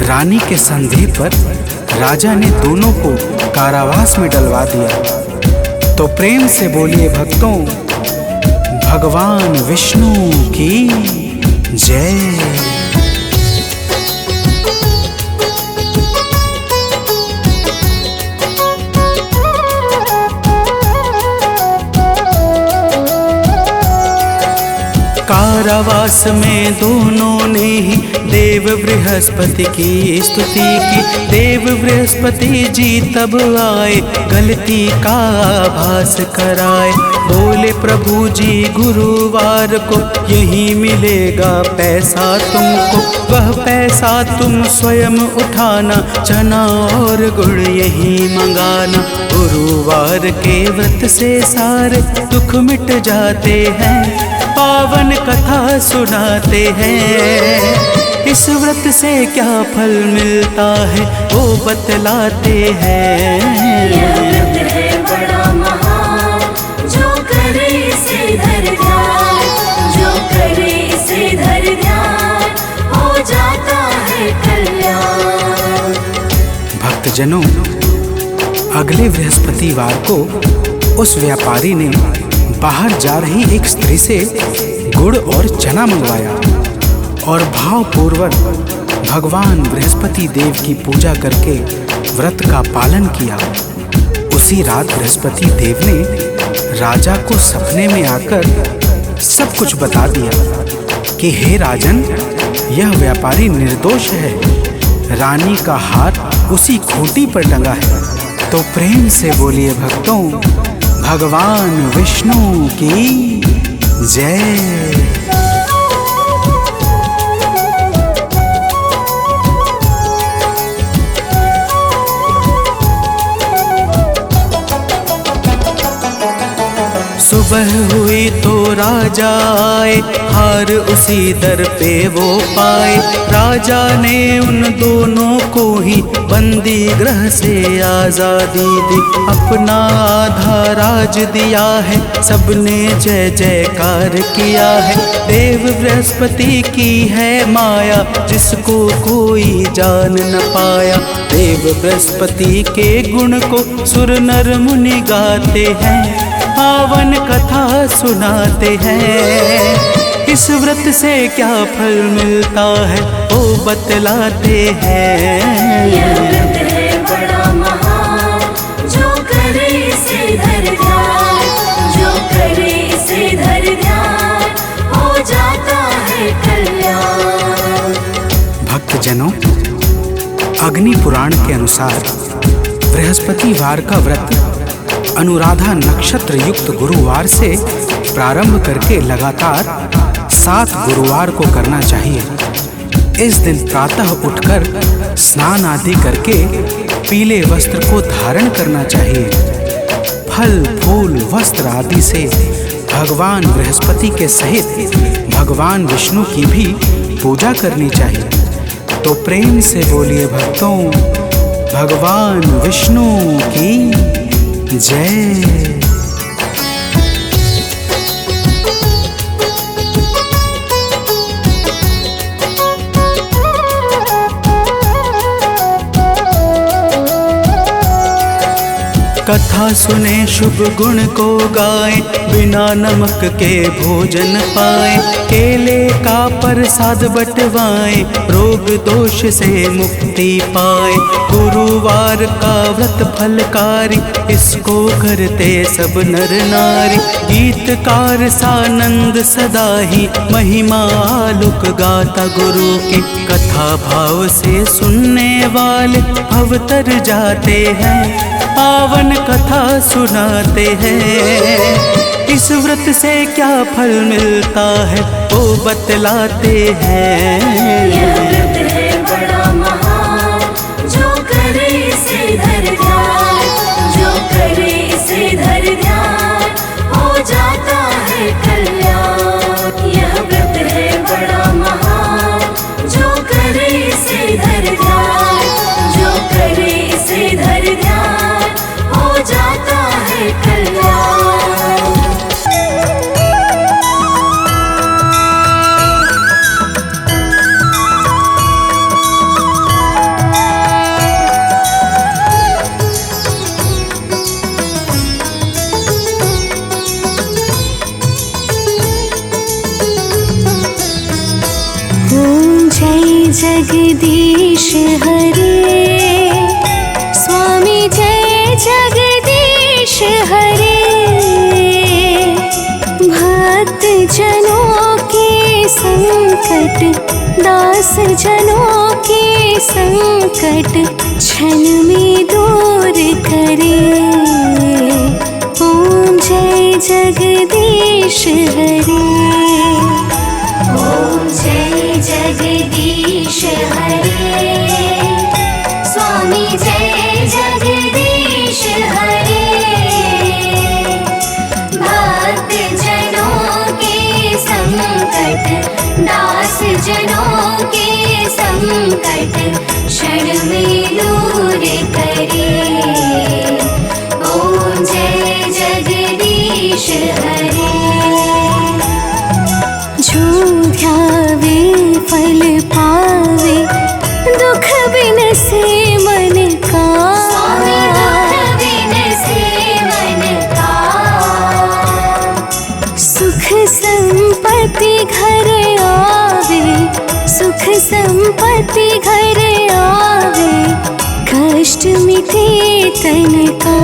रानी के संदेह पर राजा ने दोनों को कारावास में डलवा दिया। तो प्रेम से बोलिए भक्तों, भगवान विष्णु की जय। कारावास में दोनों ने ही देव बृहस्पति की स्तुति की। देव बृहस्पति जी तब आए, गलती का आभास कराए। बोले प्रभु जी गुरुवार को यही मिलेगा पैसा तुमको। वह पैसा तुम स्वयं उठाना, चना और गुड़ यही मंगाना। गुरुवार के व्रत से सारे दुख मिट जाते हैं, पावन कथा सुनाते हैं। इस व्रत से क्या फल मिलता है वो बतलाते हैं। यह व्रत है बड़ा महान, जो करे इसे धर ध्यान, जो करे इसे धर ध्यान, हो जाता है कल्याण। भक्तजनों, अगले बृहस्पतिवार को उस व्यापारी ने बाहर जा रही एक स्त्री से गुड़ और चना मंगवाया और भावपूर्वक भगवान बृहस्पति देव की पूजा करके व्रत का पालन किया। उसी रात बृहस्पति देव ने राजा को सपने में आकर सब कुछ बता दिया कि हे राजन, यह व्यापारी निर्दोष है, रानी का हार उसी खूंटी पर टंगा है। तो प्रेम से बोलिए भक्तों, भगवान विष्णु की जय। सुबह हुई तो राजा आए, हार उसी दर पे वो पाए। राजा ने उन दोनों को ही बंदी गृह से आजादी दी। अपना आधा राज दिया है, सबने जय जयकार किया है। देव बृहस्पति की है माया, जिसको कोई जान न पाया। देव बृहस्पति के गुण को सुर नर मुनि गाते हैं, पावन कथा सुनाते हैं। इस व्रत से क्या फल मिलता है वो बतलाते हैं। यह व्रत है बड़ा महान, जो करे इसे धर ध्यान, जो करे इसे धर ध्यान, हो जाता है कल्याण। भक्तजनों, अग्नि पुराण के अनुसार बृहस्पतिवार का व्रत अनुराधा नक्षत्र युक्त गुरुवार से प्रारंभ करके लगातार 7 गुरुवार को करना चाहिए। इस दिन प्रातः उठकर स्नान आदि करके पीले वस्त्र को धारण करना चाहिए। फल फूल वस्त्र आदि से भगवान बृहस्पति के सहित भगवान विष्णु की भी पूजा करनी चाहिए। तो प्रेम से बोलिए भक्तों, भगवान विष्णु की जय। कथा सुने शुभ गुण को गाए, बिना नमक के भोजन पाए। केले का प्रसाद बटवाए, रोग दोष से मुक्ति पाए। गुरुवार का व्रत फलकारी, इसको करते सब नर नारी। गीतकार सानंद सदा ही, महिमा आलुक गाता गुरु की। कथा भाव से सुनने वाले भवतर जाते हैं, पावन कथा सुनाते हैं। इस व्रत से क्या फल मिलता है वो बतलाते हैं। यह व्रत है बड़ा महान, जो करे इसे धर ध्यान, जो करे इसे धर ध्यान, हो जाता है कल्याण। यह व्रत है बड़ा महान, जो करे इसे धर ध्यान, जो करे इसे धर ध्यान, हो जाता है कल्याण। ओम जय जगदीश हरे, स्वामी जय जगदीश हरे। भक्त जनों के संकट, दास जनों के संकट, क्षण में दूर करे। ओम जय जगदीश हरे। ओम जय जगदीश हरे, स्वामी जय जगदीश हरे। भक्त जनों के संकट, दास जनों के संकट, क्षण में दूर करे। ओम जय जगदीश हरे। जो ध्यावे फल पावे, दुख बिन से मन का। स्वामी दुख बिन से मन का। सुख संपत्ति घर आवे, सुख संपत्ति घर आवे, कष्ट मिटे तन का।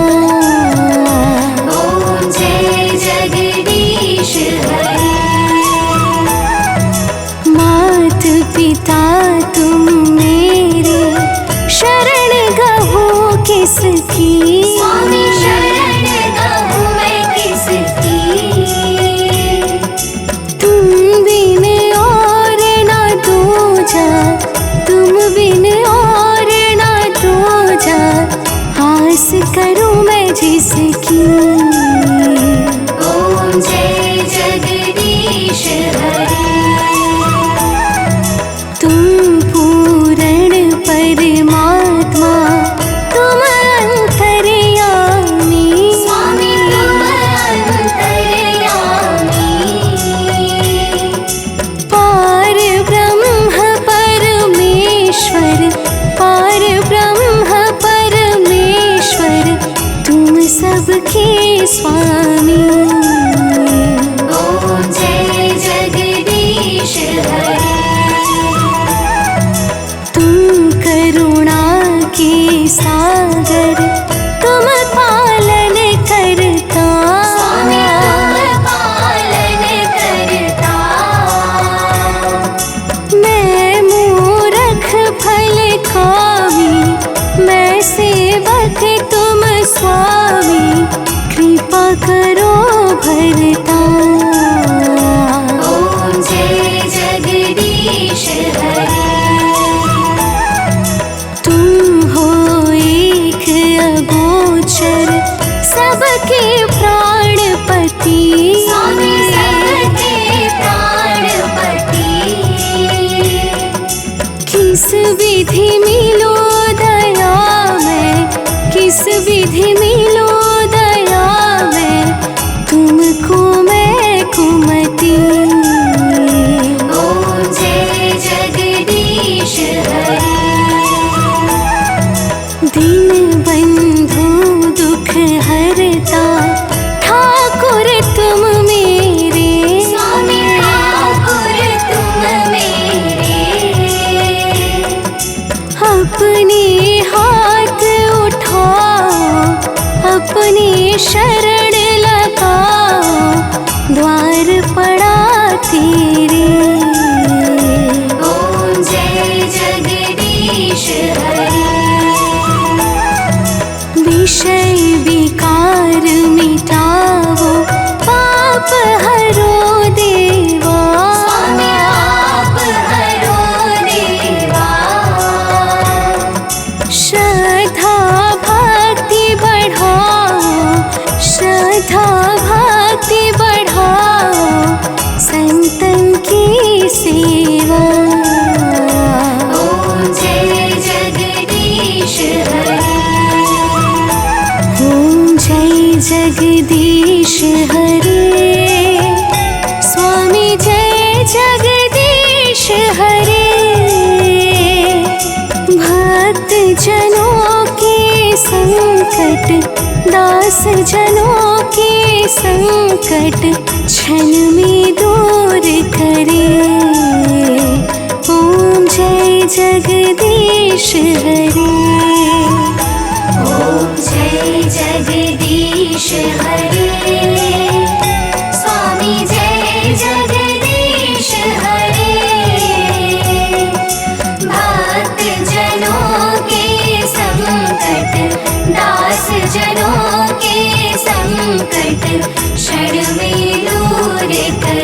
ओम जय जगदीश हरे। मात पिता तुम मेरे, शरण गहो किसकी। स्वामी शरण गहो मैं किसकी। तुम बिन और ना दूजा, तुम बिन और ना दूजा, आस करूं मैं जिसकी। ओम जय जगदीश हरे। तुम पूर्ण परमात्मा, तुम अंतर्यामी। स्वामी तुम अंतर्यामी। पार ब्रह्म परमेश्वर, पार ब्रह्म परमेश्वर, तुम सबके स्वामी। ओम जय जगदीश हरे। तुम करुणा के सागर, तुम पालन करता। स्वामी तुम पालन करता। मैं मूरख फल खावी, मैं सेवक तुम स्वामी, जय जगदीश हरे। भक्त जनों के संकट, दास जनों के संकट क्षण में दूर करे। ओम जय जगदीश हरे। ओम जय जगदीश हरे। स्वामी जय जगदीश हरे। भक्त जनों के संकट, दास जनों के संकट क्षण में दूर करे।